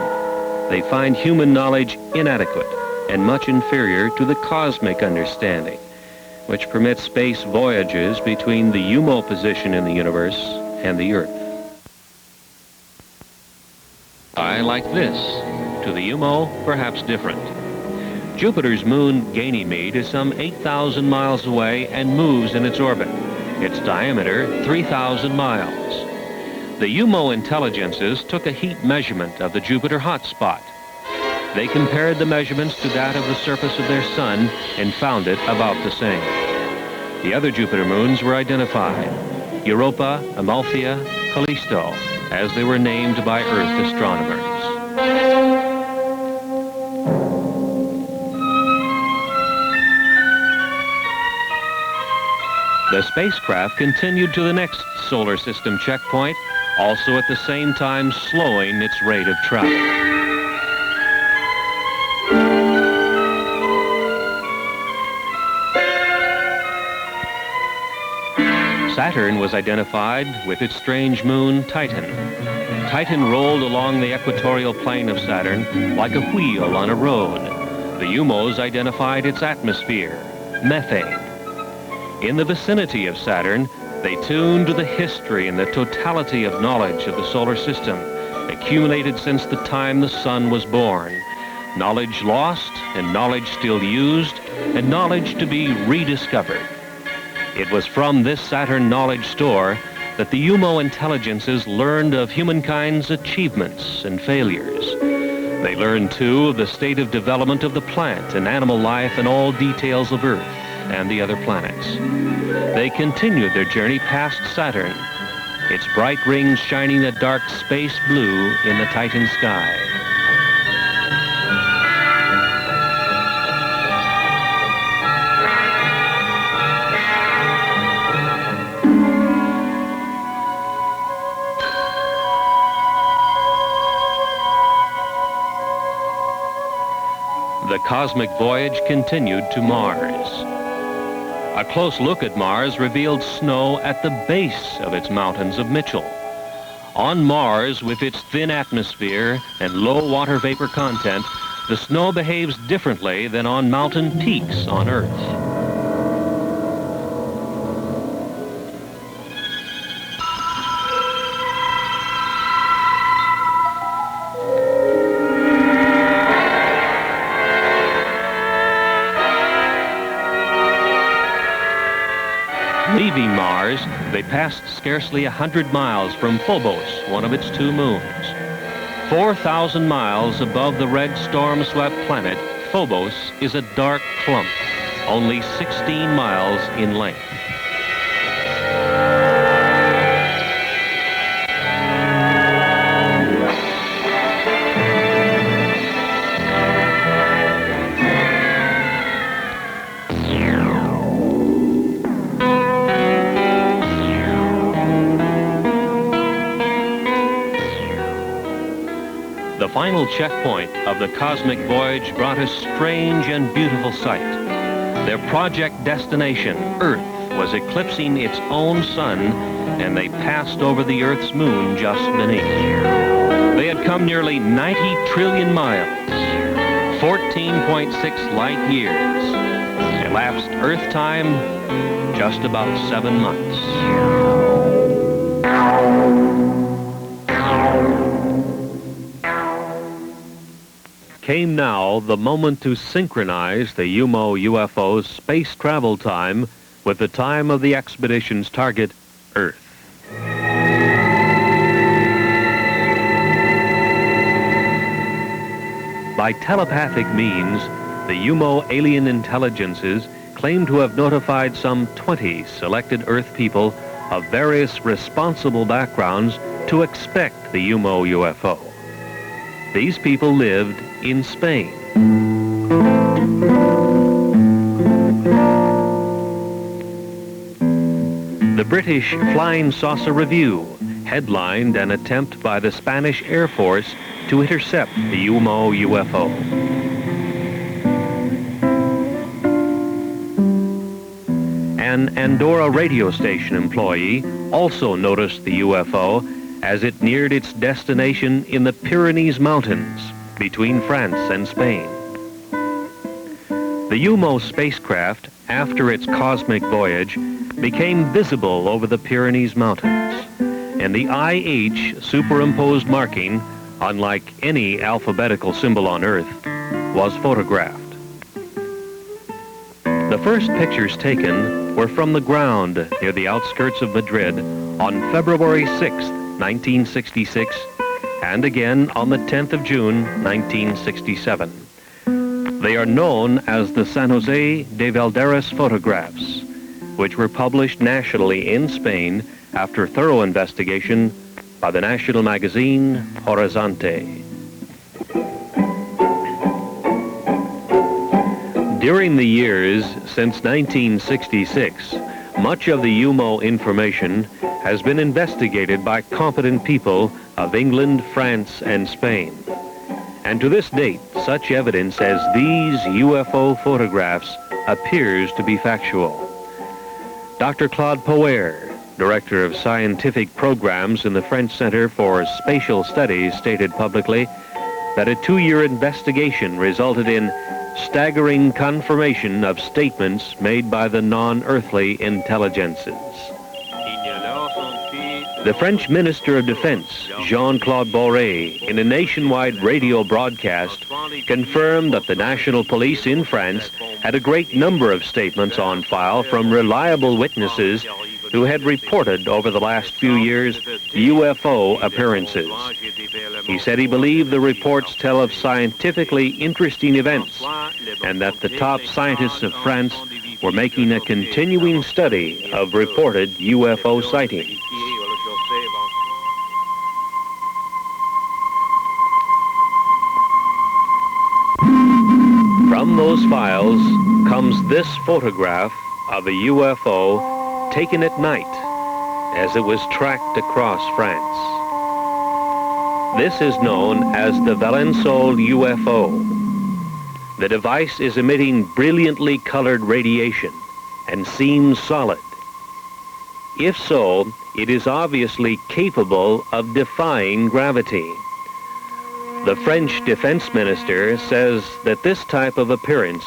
They find human knowledge inadequate and much inferior to the cosmic understanding, which permits space voyages between the UMO position in the universe and the Earth. I like this. To the UMO, perhaps different. Jupiter's moon, Ganymede, is some 8,000 miles away and moves in its orbit. Its diameter, 3,000 miles. The UMO intelligences took a heat measurement of the Jupiter hotspot. They compared the measurements to that of the surface of their sun and found it about the same. The other Jupiter moons were identified: Europa, Amalthea, Callisto, as they were named by Earth astronomers. The spacecraft continued to the next solar system checkpoint, also at the same time slowing its rate of travel. Saturn was identified with its strange moon, Titan. Titan rolled along the equatorial plane of Saturn like a wheel on a road. The UMOs identified its atmosphere, methane. In the vicinity of Saturn, they tuned to the history and the totality of knowledge of the solar system, accumulated since the time the sun was born. Knowledge lost, and knowledge still used, and knowledge to be rediscovered. It was from this Saturn knowledge store that the UMO intelligences learned of humankind's achievements and failures. They learned, too, of the state of development of the plant and animal life and all details of Earth and the other planets. They continued their journey past Saturn, its bright rings shining a dark space blue in the Titan sky. The cosmic voyage continued to Mars. A close look at Mars revealed snow at the base of its mountains of Mitchell. On Mars, with its thin atmosphere and low water vapor content, the snow behaves differently than on mountain peaks on Earth. Leaving Mars, they passed scarcely 100 miles from Phobos, one of its two moons. 4,000 miles above the red storm-swept planet, Phobos is a dark clump, only 16 miles in length. The final checkpoint of the cosmic voyage brought a strange and beautiful sight. Their project destination, Earth, was eclipsing its own sun, and they passed over the Earth's moon just beneath. They had come nearly 90 trillion miles, 14.6 light years. Elapsed Earth time, just about 7 months. Came now the moment to synchronize the UMO UFO's space travel time with the time of the expedition's target, Earth. By telepathic means, the UMO alien intelligences claim to have notified some 20 selected Earth people of various responsible backgrounds to expect the UMO UFO. These people lived in Spain. The British Flying Saucer Review headlined an attempt by the Spanish Air Force to intercept the UMO UFO. An Andorra radio station employee also noticed the UFO as it neared its destination in the Pyrenees Mountains between France and Spain. The UMO spacecraft, after its cosmic voyage, became visible over the Pyrenees Mountains, and the IH superimposed marking, unlike any alphabetical symbol on Earth, was photographed. The first pictures taken were from the ground near the outskirts of Madrid on February 6th, 1966, and again on the 10th of June, 1967. They are known as the San Jose de Valderas photographs, which were published nationally in Spain after thorough investigation by the national magazine Horizonte. During the years since 1966, Much of the UMO information has been investigated by competent people of England, France, and Spain. And to this date, such evidence as these UFO photographs appears to be factual. Dr. Claude Poer, Director of Scientific Programs in the French Center for Spatial Studies, stated publicly that a 2-year investigation resulted in staggering confirmation of statements made by the non-earthly intelligences. The French Minister of Defense, Jean-Claude Boré, in a nationwide radio broadcast, confirmed that the national police in France had a great number of statements on file from reliable witnesses who had reported over the last few years UFO appearances. He said he believed the reports tell of scientifically interesting events and that the top scientists of France were making a continuing study of reported UFO sightings. From those files comes this photograph of a UFO taken at night as it was tracked across France. This is known as the Valençol UFO. The device is emitting brilliantly colored radiation and seems solid. If so, it is obviously capable of defying gravity. The French defense minister says that this type of appearance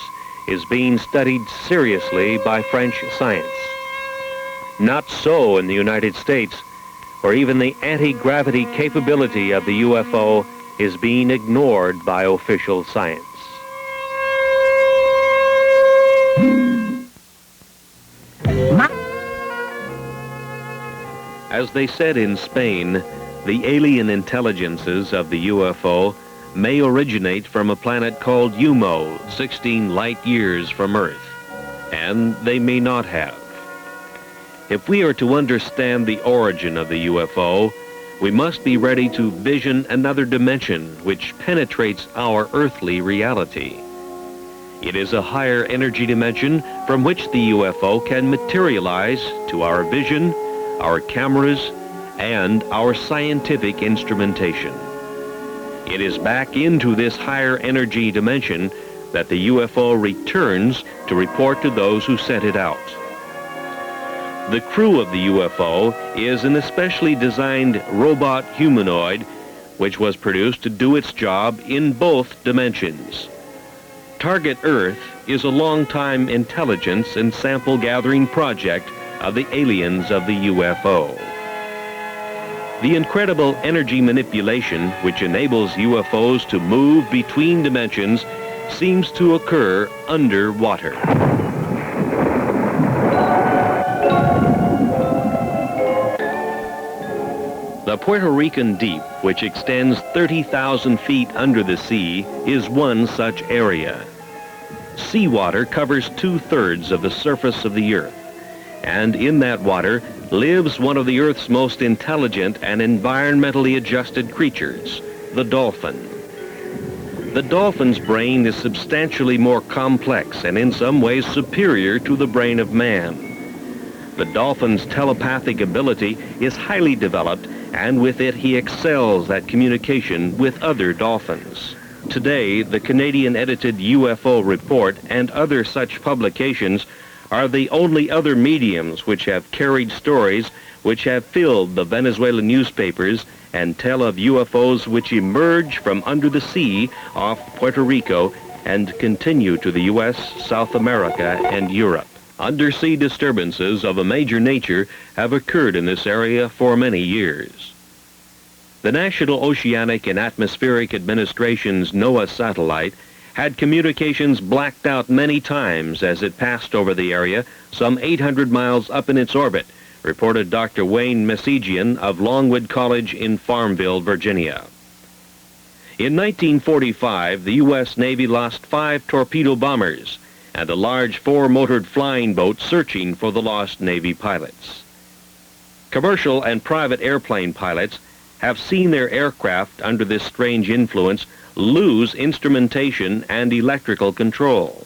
is being studied seriously by French science. Not so in the United States, where even the anti-gravity capability of the UFO is being ignored by official science. As they said in Spain, the alien intelligences of the UFO may originate from a planet called UMO, 16 light years from Earth, and they may not have. If we are to understand the origin of the UFO, we must be ready to vision another dimension which penetrates our earthly reality. It is a higher energy dimension from which the UFO can materialize to our vision, our cameras, and our scientific instrumentation. It is back into this higher energy dimension that the UFO returns to report to those who sent it out. The crew of the UFO is an especially designed robot humanoid which was produced to do its job in both dimensions. Target Earth is a long-time intelligence and sample gathering project of the aliens of the UFO. The incredible energy manipulation which enables UFOs to move between dimensions seems to occur underwater. The Puerto Rican Deep, which extends 30,000 feet under the sea, is one such area. Seawater covers 2/3 of the surface of the Earth, and in that water lives one of the Earth's most intelligent and environmentally adjusted creatures, the dolphin. The dolphin's brain is substantially more complex and in some ways superior to the brain of man. The dolphin's telepathic ability is highly developed, and with it he excels at communication with other dolphins. Today, the Canadian-edited UFO report and other such publications are the only other mediums which have carried stories which have filled the Venezuelan newspapers and tell of UFOs which emerge from under the sea off Puerto Rico and continue to the U.S., South America, and Europe. Undersea disturbances of a major nature have occurred in this area for many years. The National Oceanic and Atmospheric Administration's NOAA satellite had communications blacked out many times as it passed over the area, some 800 miles up in its orbit, reported Dr. Wayne Messigian of Longwood College in Farmville, Virginia. In 1945, the U.S. Navy lost 5 torpedo bombers and a large 4-motored flying boat searching for the lost Navy pilots. Commercial and private airplane pilots have seen their aircraft under this strange influence lose instrumentation and electrical control.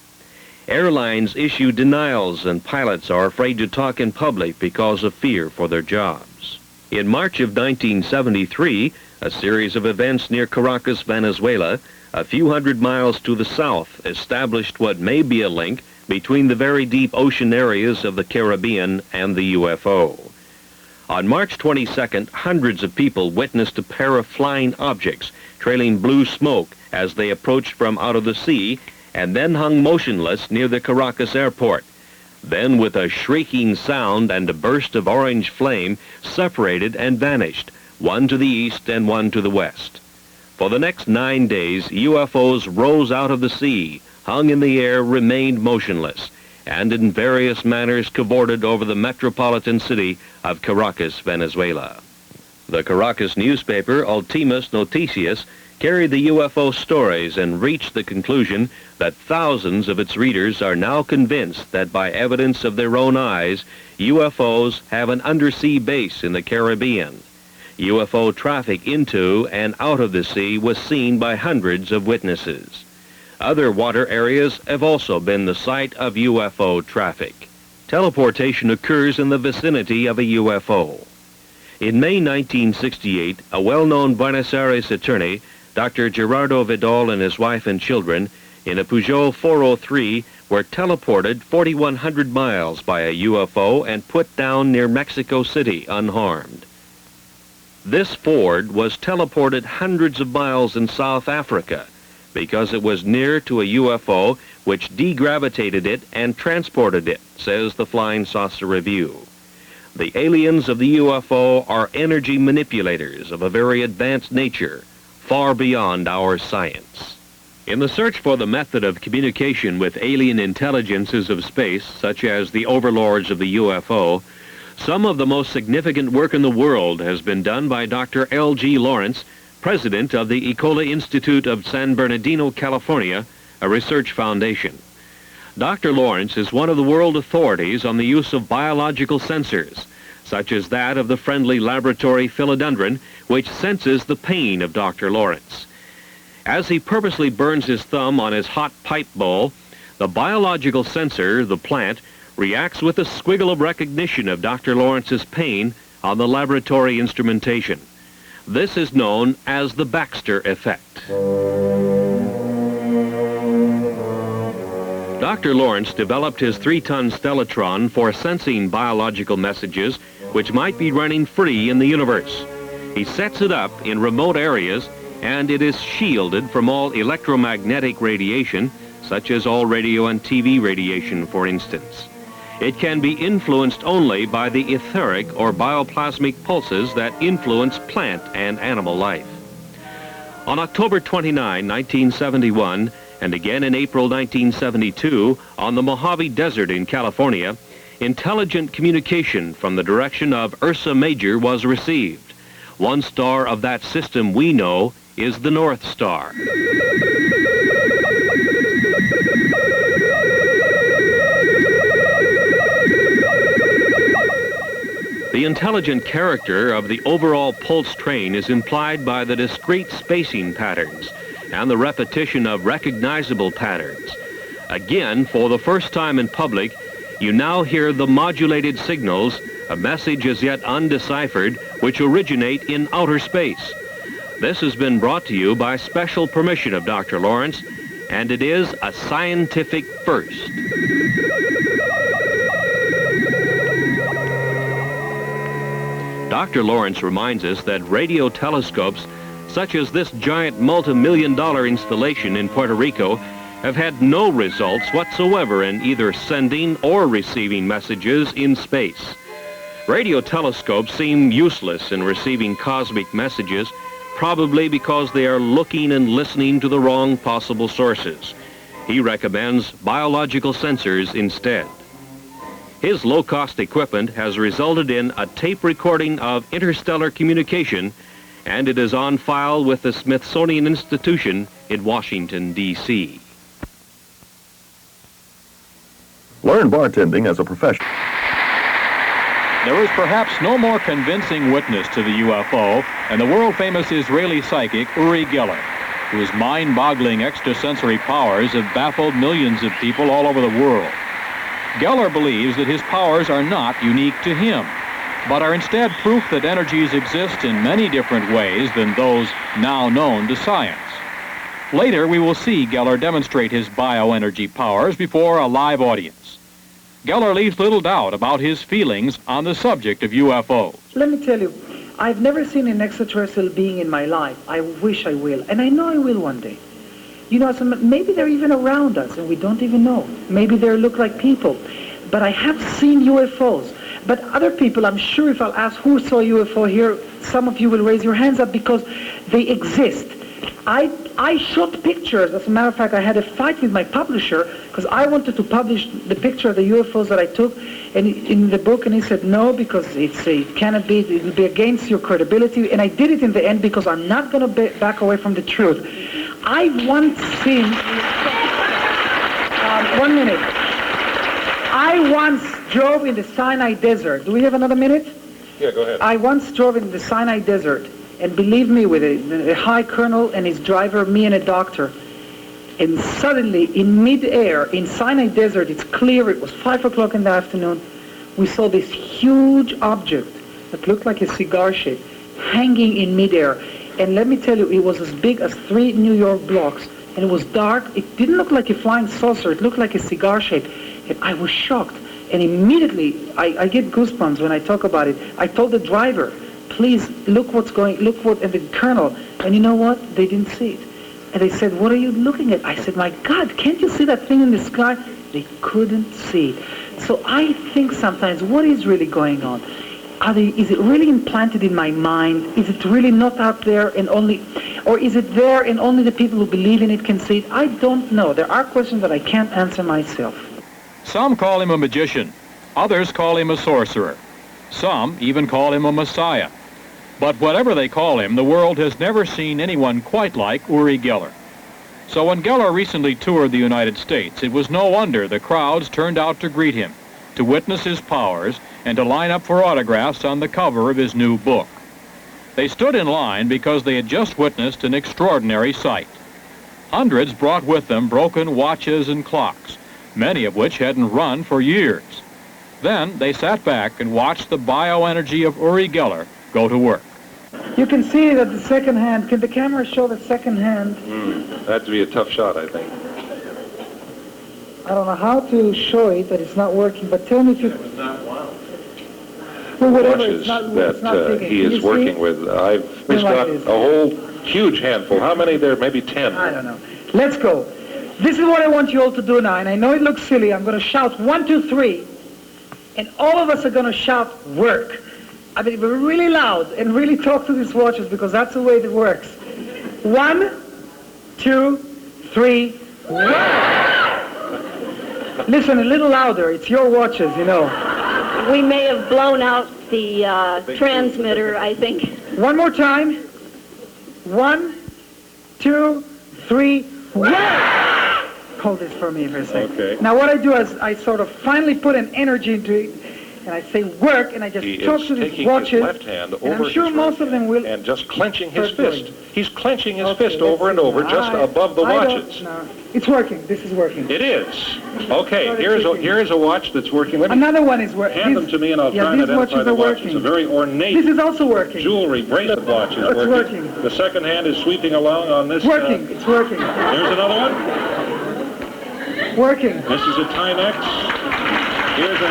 Airlines issue denials and pilots are afraid to talk in public because of fear for their jobs. In March of 1973, a series of events near Caracas, Venezuela, a few hundred miles to the south, established what may be a link between the very deep ocean areas of the Caribbean and the UFO. On March 22nd, hundreds of people witnessed a pair of flying objects trailing blue smoke as they approached from out of the sea and then hung motionless near the Caracas airport. Then, with a shrieking sound and a burst of orange flame, separated and vanished, one to the east and one to the west. For the next 9 days, UFOs rose out of the sea, hung in the air, remained motionless, and in various manners cavorted over the metropolitan city of Caracas, Venezuela. The Caracas newspaper, Ultimas Noticias, carried the UFO stories and reached the conclusion that thousands of its readers are now convinced that by evidence of their own eyes, UFOs have an undersea base in the Caribbean. UFO traffic into and out of the sea was seen by hundreds of witnesses. Other water areas have also been the site of UFO traffic. Teleportation occurs in the vicinity of a UFO. In May 1968, a well-known Buenos Aires attorney, Dr. Gerardo Vidal, and his wife and children, in a Peugeot 403, were teleported 4,100 miles by a UFO and put down near Mexico City unharmed. This Ford was teleported hundreds of miles in South Africa because it was near to a UFO which degravitated it and transported it, says the Flying Saucer Review. The aliens of the UFO are energy manipulators of a very advanced nature, far beyond our science. In the search for the method of communication with alien intelligences of space, such as the Overlords of the UFO, some of the most significant work in the world has been done by Dr. L.G. Lawrence, president of the Ecola Institute of San Bernardino, California, a research foundation. Dr. Lawrence is one of the world authorities on the use of biological sensors, such as that of the friendly laboratory philodendron, which senses the pain of Dr. Lawrence. As he purposely burns his thumb on his hot pipe bowl, the biological sensor, the plant, reacts with a squiggle of recognition of Dr. Lawrence's pain on the laboratory instrumentation. This is known as the Baxter effect. Dr. Lawrence developed his 3-ton stellatron for sensing biological messages which might be running free in the universe. He sets it up in remote areas, and it is shielded from all electromagnetic radiation, such as all radio and TV radiation, for instance. It can be influenced only by the etheric or bioplasmic pulses that influence plant and animal life. On October 29, 1971, and again in April 1972, on the Mojave Desert in California, intelligent communication from the direction of Ursa Major was received. One star of that system we know is the North Star. The intelligent character of the overall pulse train is implied by the discrete spacing patterns and the repetition of recognizable patterns. Again, for the first time in public, you now hear the modulated signals, a message as yet undeciphered, which originate in outer space. This has been brought to you by special permission of Dr. Lawrence, and it is a scientific first. Dr. Lawrence reminds us that radio telescopes, such as this giant multi-million-dollar installation in Puerto Rico, have had no results whatsoever in either sending or receiving messages in space. Radio telescopes seem useless in receiving cosmic messages, probably because they are looking and listening to the wrong possible sources. He recommends biological sensors instead. His low-cost equipment has resulted in a tape recording of interstellar communication, and it is on file with the Smithsonian Institution in Washington, D.C. Learn bartending as a profession. There is perhaps no more convincing witness to the UFO than the world-famous Israeli psychic Uri Geller. whose mind-boggling extrasensory powers have baffled millions of people all over the world. Geller believes that his powers are not unique to him, but are instead proof that energies exist in many different ways than those now known to science. Later, we will see Geller demonstrate his bioenergy powers before a live audience. Geller leaves little doubt about his feelings on the subject of UFOs. Let me tell you, I've never seen an extraterrestrial being in my life. I wish I will, and I know I will one day. You know, so maybe they're even around us and we don't even know. Maybe they look like people. But I have seen UFOs. But other people, I'm sure if I'll ask who saw UFO here, some of you will raise your hands up because they exist. I shot pictures. As a matter of fact, I had a fight with my publisher because I wanted to publish the picture of the UFOs that I took and in the book, and he said no because it cannot be, it will be against your credibility. And I did it in the end because I'm not going to back away from the truth. I've once seen, 1 minute. I once drove in the Sinai Desert. Do we have another minute? Yeah, go ahead. I once drove in the Sinai Desert, and believe me, with a high colonel and his driver, me and a doctor, and suddenly in mid-air, in Sinai Desert, it's clear, it was 5 o'clock in the afternoon, we saw this huge object that looked like a cigar shape hanging in mid-air. And let me tell you, it was as big as 3 New York blocks, and it was dark. It didn't look like a flying saucer, it looked like a cigar shape. And I was shocked, and immediately, I get goosebumps when I talk about it. I told the driver, please, look what, and the colonel, and you know what? They didn't see it. And they said, what are you looking at? I said, my God, can't you see that thing in the sky? They couldn't see it. So I think sometimes, what is really going on? Is it really implanted in my mind? Is it really not out there and only, or is it there and only the people who believe in it can see it? I don't know. There are questions that I can't answer myself. Some call him a magician. Others call him a sorcerer. Some even call him a messiah. But whatever they call him, the world has never seen anyone quite like Uri Geller. So when Geller recently toured the United States, it was no wonder the crowds turned out to greet him, to witness his powers, and to line up for autographs on the cover of his new book. They stood in line because they had just witnessed an extraordinary sight. Hundreds brought with them broken watches and clocks, many of which hadn't run for years. Then they sat back and watched the bioenergy of Uri Geller go to work. You can see that the second hand, can the camera show the second hand? That'd be a tough shot, I think. I don't know how to show it, that it's not working, but tell me if you... Well, whatever, Watches it's not that digging. he is working with. He's got a whole huge handful. How many there? Maybe 10. I don't know. Let's go. This is what I want you all to do now, and I know it looks silly. I'm going to shout 1, 2, 3, and all of us are going to shout work. I mean, we're really loud and really talk to these watches because that's the way it works. 1, 2, 3, work! Listen, a little louder. It's your watches, you know. We may have blown out the transmitter, I think. One more time. 1, 2, 3, work! Hold this for me for a second. Okay. Now what I do is I sort of finally put an energy into it, and I say work, and I just talk to these watches. His left hand over and I'm sure his most of them will. and just clenching his Perfect. fist. He's clenching his fist over and over, just above the watches. No. It's working. This is working. It is. Okay, here's a watch that's working. Let me Another one is working. hand them to me, and I'll try and identify the watch. It's a very ornate. This is also working. Jewelry bracelet watch is It's working. working. The second hand is sweeping along on this. Working. It's working. There's another one. Working. This is a Timex. Here's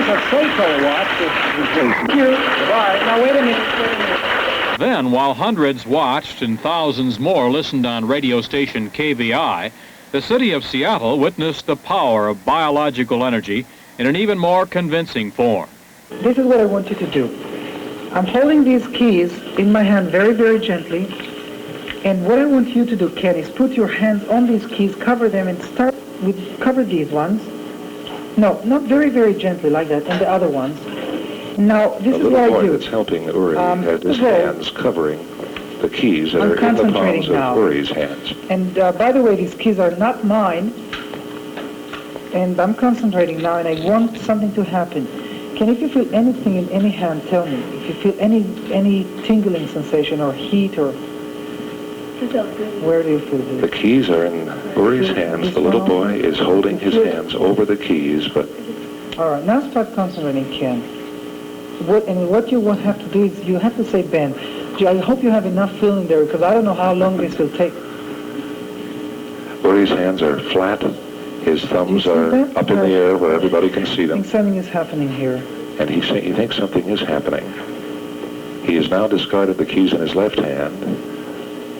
a Seiko watch. Thank you. Goodbye. Now wait a minute. Then, while hundreds watched and thousands more listened on radio station KVI, the city of Seattle witnessed the power of biological energy in an even more convincing form. This is what I want you to do. I'm holding these keys in my hand very, very gently. And what I want you to do, Ken, is put your hands on these keys, cover them, and start with, cover these ones. No, not very, very gently like that, and the other ones. Now, this is what I do. The little boy that's helping Uri has his hands covering the keys that are in the palms of Uri's hands. And by the way, these keys are not mine. And I'm concentrating now, and I want something to happen. Can, if you feel anything in any hand, tell me. If you feel any tingling sensation or heat or... Where do you feel this? The keys are in Uri's hands. The little boy is holding his hands over the keys, but... All right, now start concentrating, Ken. What you will have to do is you have to say bend. I hope you have enough feeling there, because I don't know how long this will take. Uri's hands are flat. His thumbs are up in the air where everybody can see I them. think something is happening here. And he thinks something is happening. He has now discarded the keys in his left hand.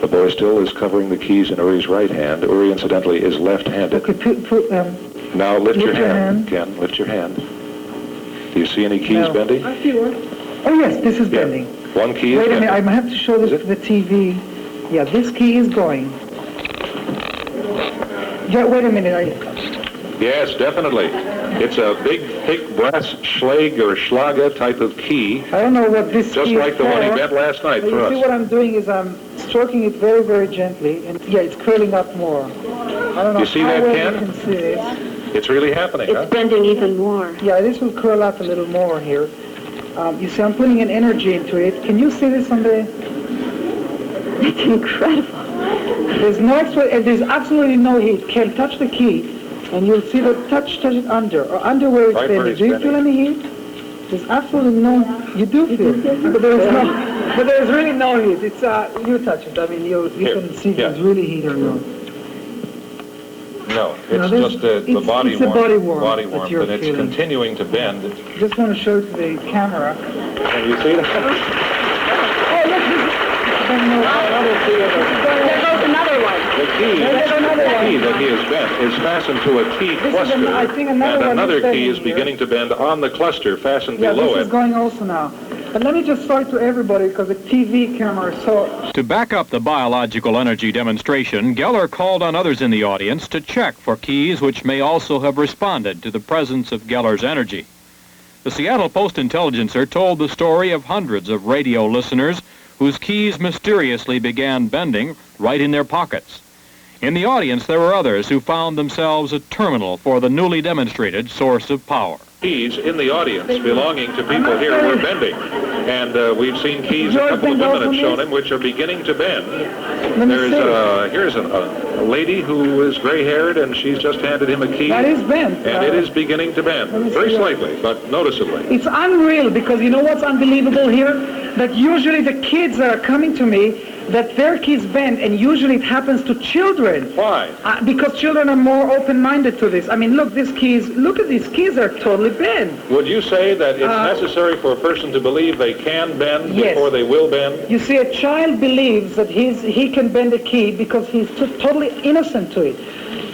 The boy still is covering the keys in Uri's right hand. Uri, incidentally, is left-handed. Okay, now lift your hand, Ken. Lift your hand. Do you see any keys bending? I feel it. Oh, yes, this is bending. One key is Wait a bending. minute, I have to show this to the TV. Yeah, this key is going. Yeah, wait a minute. Yes, definitely. It's a big, thick brass Schlag or Schlager type of key. I don't know what this Just key like is the one he for, bent last night but for you us. see what I'm doing is I'm stroking it very, very gently, and yeah, it's curling up more. I don't know You see how that, well Ken? you can see this. It's really happening, huh? Bending even more. Yeah, this will curl up a little more here. You see, I'm putting an energy into it. Can you see this on the... It's incredible. There's absolutely no heat. Ken, touch the key, and you'll see the touch it under where it's Right where bending. it's Do you bending. feel any heat? There's absolutely no. You do feel, but there's really no heat. It's you touch it. I mean, you can see if there's really heat or not. No, it's No, this- just the it's body the warmth. body warmth that you're and it's feeling. continuing to bend. Just want to show it to the camera. Can you see that? Oh, look, There goes another one. The key that he has bent is fastened to a key cluster, I think another and one another is key bending is here. beginning to bend on the cluster fastened Yeah, below this is it. going also now. But let me just show it to everybody because the TV camera is so... To back up the biological energy demonstration, Geller called on others in the audience to check for keys which may also have responded to the presence of Geller's energy. The Seattle Post-Intelligencer told the story of hundreds of radio listeners whose keys mysteriously began bending right in their pockets. In the audience, there were others who found themselves a terminal for the newly demonstrated source of power. Keys in the audience belonging to people here were bending. And we've seen keys a couple of women have shown him which are beginning to bend. Here's a lady who is gray-haired and she's just handed him a key. That is bent. And it is beginning to bend. Very slightly, but noticeably. It's unreal because you know what's unbelievable here? That usually the kids that are coming to me, that their keys bend, and usually it happens to children. Why? Because children are more open-minded to this. I mean, look, look at these keys are totally bent. Would you say that it's necessary for a person to believe they can bend before they will bend? You see, a child believes that he can bend a key because he's totally innocent to it.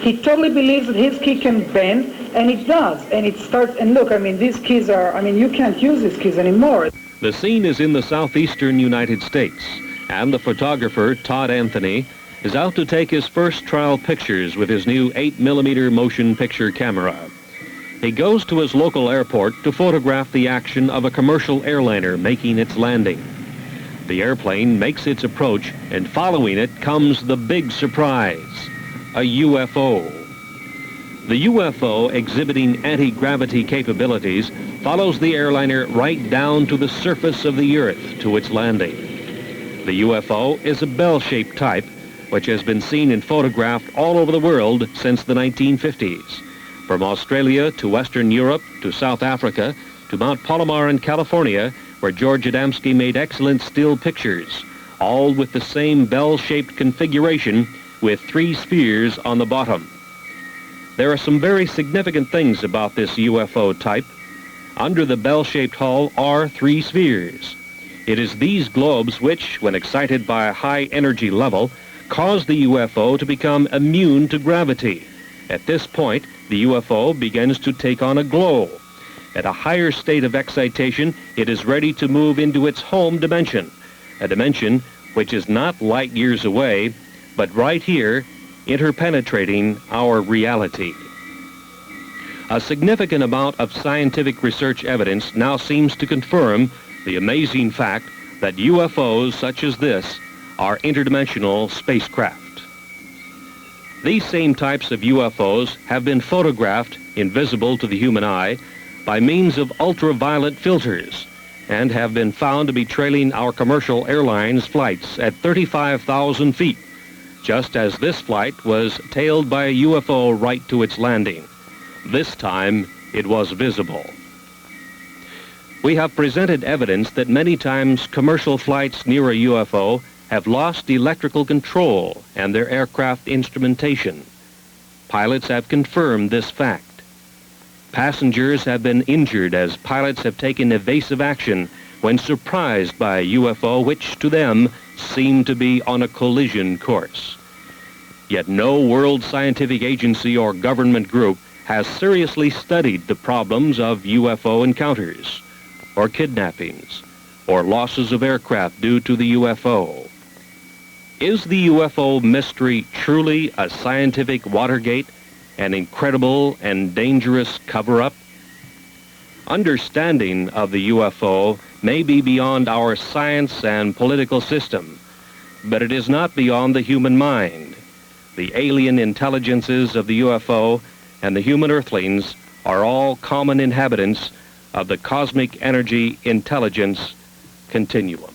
He totally believes that his key can bend, and it does. And it starts, and look, I mean, these keys are, I mean, you can't use these keys anymore. The scene is in the southeastern United States, and the photographer, Todd Anthony, is out to take his first trial pictures with his new 8mm motion picture camera. He goes to his local airport to photograph the action of a commercial airliner making its landing. The airplane makes its approach, and following it comes the big surprise, a UFO. The UFO, exhibiting anti-gravity capabilities, follows the airliner right down to the surface of the Earth to its landing. The UFO is a bell-shaped type, which has been seen and photographed all over the world since the 1950s. From Australia to Western Europe to South Africa to Mount Palomar in California, where George Adamski made excellent still pictures, all with the same bell-shaped configuration with 3 spheres on the bottom. There are some very significant things about this UFO type. Under the bell-shaped hull are 3 spheres. It is these globes which, when excited by a high energy level, cause the UFO to become immune to gravity. At this point, the UFO begins to take on a glow. At a higher state of excitation, it is ready to move into its home dimension, a dimension which is not light years away, but right here, interpenetrating our reality. A significant amount of scientific research evidence now seems to confirm the amazing fact that UFOs such as this are interdimensional spacecraft. These same types of UFOs have been photographed, invisible to the human eye, by means of ultraviolet filters, and have been found to be trailing our commercial airlines flights at 35,000 feet just as this flight was tailed by a UFO right to its landing. This time, it was visible. We have presented evidence that many times commercial flights near a UFO have lost electrical control and their aircraft instrumentation. Pilots have confirmed this fact. Passengers have been injured as pilots have taken evasive action when surprised by a UFO which to them seemed to be on a collision course. Yet no world scientific agency or government group has seriously studied the problems of UFO encounters, or kidnappings, or losses of aircraft due to the UFO. Is the UFO mystery truly a scientific Watergate, an incredible and dangerous cover-up? Understanding of the UFO may be beyond our science and political system, but it is not beyond the human mind. The alien intelligences of the UFO and the human earthlings are all common inhabitants of the cosmic energy intelligence continuum.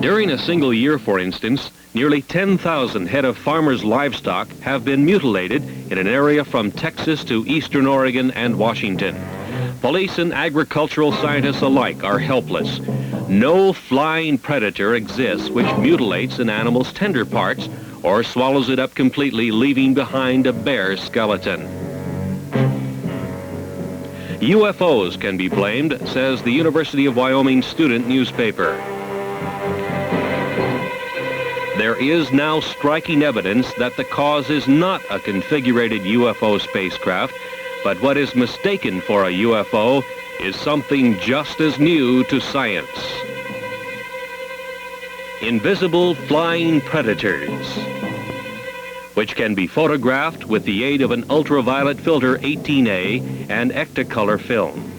During a single year, for instance, nearly 10,000 head of farmers' livestock have been mutilated in an area from Texas to eastern Oregon and Washington. Police and agricultural scientists alike are helpless. No flying predator exists which mutilates an animal's tender parts or swallows it up completely, leaving behind a bare skeleton. UFOs can be blamed, says the University of Wyoming student newspaper. There is now striking evidence that the cause is not a configurated UFO spacecraft, but what is mistaken for a UFO is something just as new to science. Invisible flying predators, which can be photographed with the aid of an ultraviolet filter 18A and Ectacolor film.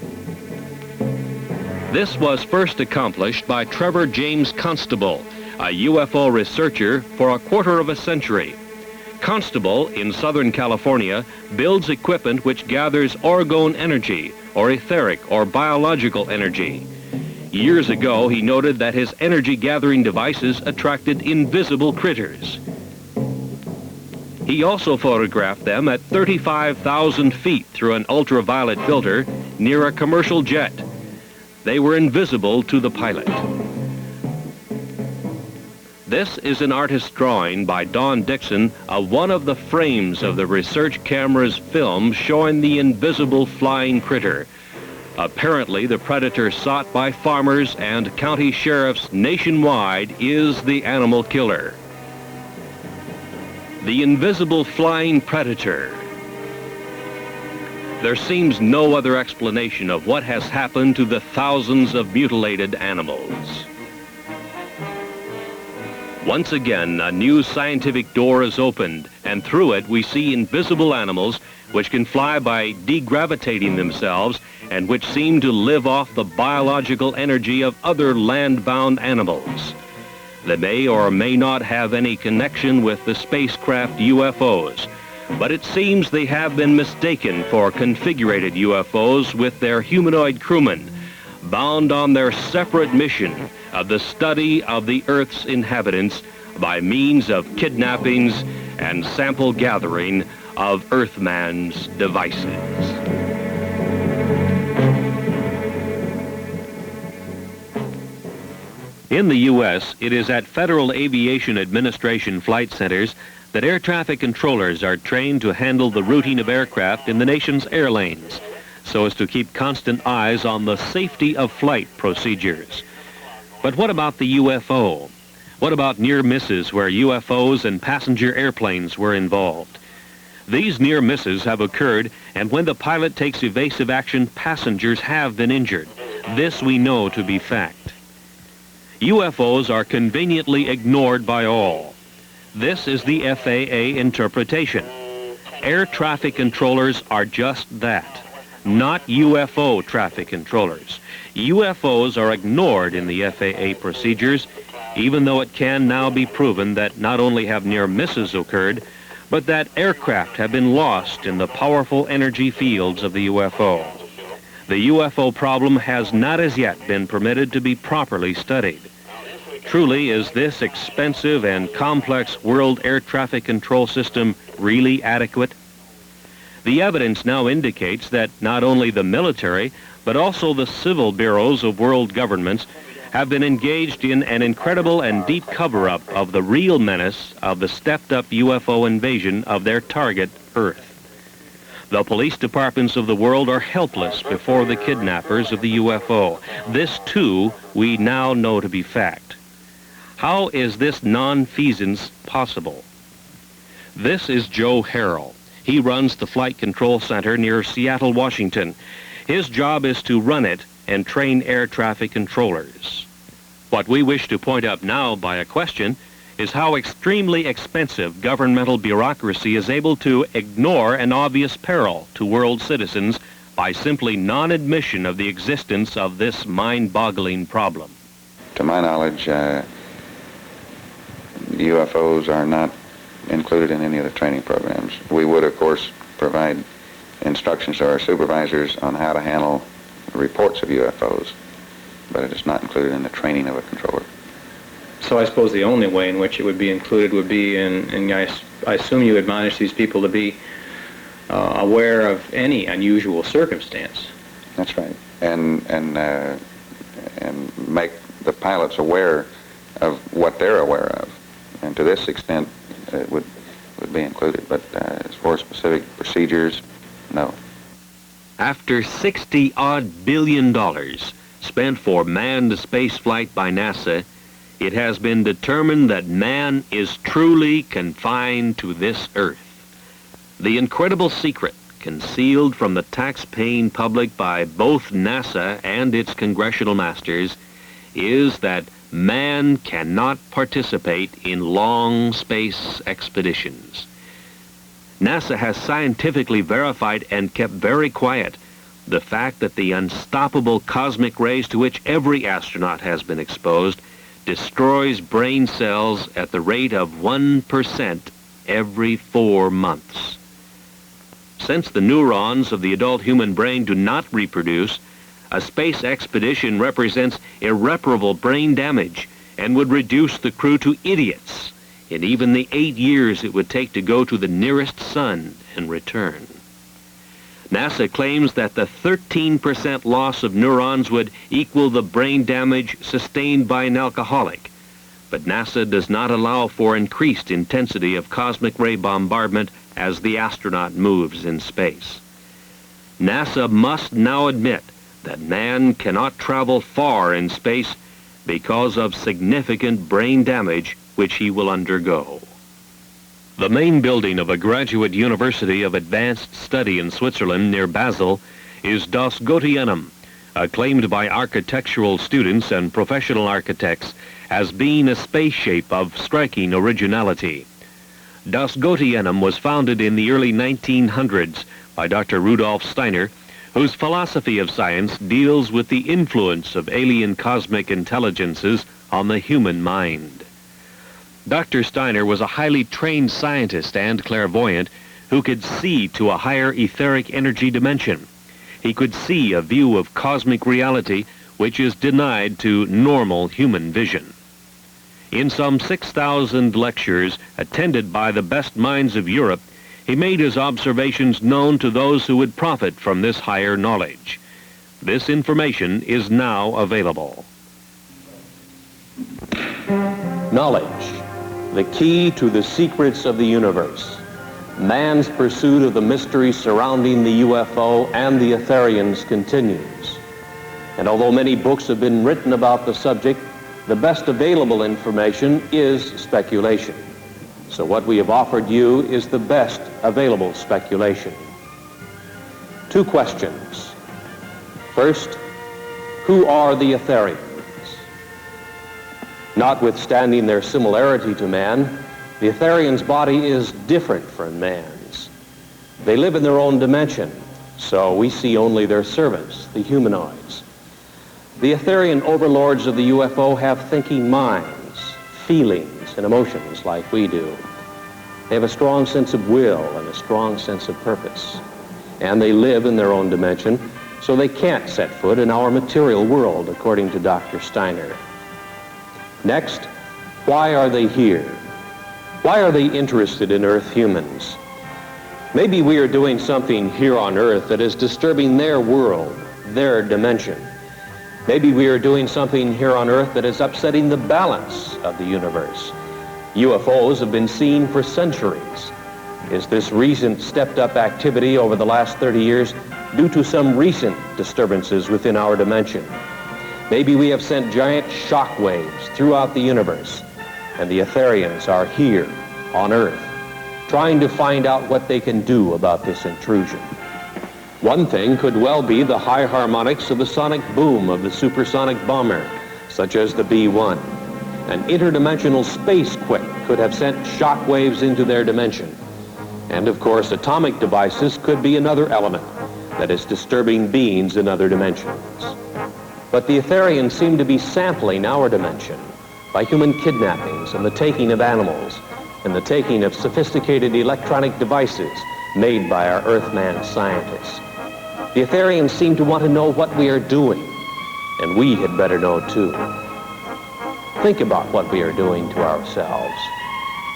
This was first accomplished by Trevor James Constable, a UFO researcher for a quarter of a century. Constable, in Southern California, builds equipment which gathers orgone energy, or etheric or biological energy. Years ago, he noted that his energy-gathering devices attracted invisible critters. He also photographed them at 35,000 feet through an ultraviolet filter near a commercial jet. They were invisible to the pilot. This is an artist's drawing by Don Dixon of one of the frames of the research camera's film showing the invisible flying critter. Apparently, the predator sought by farmers and county sheriffs nationwide is the animal killer. The invisible flying predator. There seems no other explanation of what has happened to the thousands of mutilated animals. Once again, a new scientific door is opened, and through it we see invisible animals which can fly by degravitating themselves and which seem to live off the biological energy of other land-bound animals. They may or may not have any connection with the spacecraft UFOs, but it seems they have been mistaken for configurated UFOs with their humanoid crewmen, bound on their separate mission of the study of the Earth's inhabitants by means of kidnappings and sample gathering of Earthman's devices. In the U.S., it is at Federal Aviation Administration flight centers that air traffic controllers are trained to handle the routing of aircraft in the nation's air lanes, so as to keep constant eyes on the safety of flight procedures. But what about the UFO? What about near misses where UFOs and passenger airplanes were involved? These near misses have occurred, and when the pilot takes evasive action, passengers have been injured. This we know to be fact. UFOs are conveniently ignored by all. This is the FAA interpretation. Air traffic controllers are just that, not UFO traffic controllers. UFOs are ignored in the FAA procedures, even though it can now be proven that not only have near misses occurred, but that aircraft have been lost in the powerful energy fields of the UFO. the UFO problem has not as yet been permitted to be properly studied. Truly, is this expensive and complex world air traffic control system really adequate? The evidence now indicates that not only the military, but also the civil bureaus of world governments have been engaged in an incredible and deep cover-up of the real menace of the stepped-up UFO invasion of their target, Earth. The police departments of the world are helpless before the kidnappers of the UFO. This, too, we now know to be fact. How is this nonfeasance possible? This is Joe Harrell. He runs the Flight Control Center near Seattle, Washington. His job is to run it and train air traffic controllers. What we wish to point out now by a question is how extremely expensive governmental bureaucracy is able to ignore an obvious peril to world citizens by simply non-admission of the existence of this mind-boggling problem. To my knowledge, UFOs are not included in any of the training programs. We would, of course, provide instructions to our supervisors on how to handle reports of UFOs, but it is not included in the training of a controller. So I suppose the only way in which it would be included would be I assume you admonish these people to be aware of any unusual circumstance. That's right, and make the pilots aware of what they're aware of, and to this extent it would be included. But as far as specific procedures, no. After $60-odd billion spent for manned spaceflight by NASA, it has been determined that man is truly confined to this Earth. The incredible secret concealed from the tax-paying public by both NASA and its congressional masters is that man cannot participate in long space expeditions. NASA has scientifically verified and kept very quiet the fact that the unstoppable cosmic rays to which every astronaut has been exposed destroys brain cells at the rate of 1% every 4 months. Since the neurons of the adult human brain do not reproduce, a space expedition represents irreparable brain damage and would reduce the crew to idiots in even the 8 years it would take to go to the nearest sun and return. NASA claims that the 13% loss of neurons would equal the brain damage sustained by an alcoholic, but NASA does not allow for increased intensity of cosmic ray bombardment as the astronaut moves in space. NASA must now admit that man cannot travel far in space because of significant brain damage which he will undergo. The main building of a graduate university of advanced study in Switzerland near Basel is Das Goetheanum, acclaimed by architectural students and professional architects as being a space shape of striking originality. Das Goetheanum was founded in the early 1900s by Dr. Rudolf Steiner, whose philosophy of science deals with the influence of alien cosmic intelligences on the human mind. Dr. Steiner was a highly trained scientist and clairvoyant who could see to a higher etheric energy dimension. He could see a view of cosmic reality which is denied to normal human vision. In some 6,000 lectures attended by the best minds of Europe, he made his observations known to those who would profit from this higher knowledge. This information is now available. Knowledge, the key to the secrets of the universe. Man's pursuit of the mystery surrounding the UFO and the Etherians continues. And although many books have been written about the subject, the best available information is speculation. So what we have offered you is the best available speculation. 2 questions. First, who are the Etherians? Notwithstanding their similarity to man, the Etherians' body is different from man's. They live in their own dimension, so we see only their servants, the humanoids. The Etherian overlords of the UFO have thinking minds, feelings, and emotions like we do. They have a strong sense of will and a strong sense of purpose. And they live in their own dimension, so they can't set foot in our material world, according to Dr. Steiner. Next, why are they here? Why are they interested in Earth humans? Maybe we are doing something here on Earth that is disturbing their world, their dimension. Maybe we are doing something here on Earth that is upsetting the balance of the universe. UFOs have been seen for centuries. Is this recent stepped-up activity over the last 30 years due to some recent disturbances within our dimension? Maybe we have sent giant shock waves throughout the universe, and the Etherians are here on Earth, trying to find out what they can do about this intrusion. One thing could well be the high harmonics of the sonic boom of the supersonic bomber, such as the B-1. An interdimensional space quake could have sent shock waves into their dimension. And of course, atomic devices could be another element that is disturbing beings in other dimensions. But the Etherians seem to be sampling our dimension by human kidnappings and the taking of animals and the taking of sophisticated electronic devices made by our Earthman scientists. The Etherians seem to want to know what we are doing, and we had better know too. Think about what we are doing to ourselves,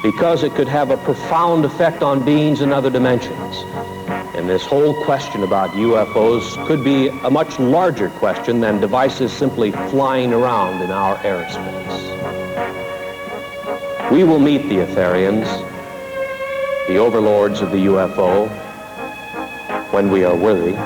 because it could have a profound effect on beings in other dimensions. And this whole question about UFOs could be a much larger question than devices simply flying around in our airspace. We will meet the Etherians, the overlords of the UFO, when we are worthy.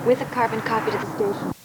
With a carbon copy to the station.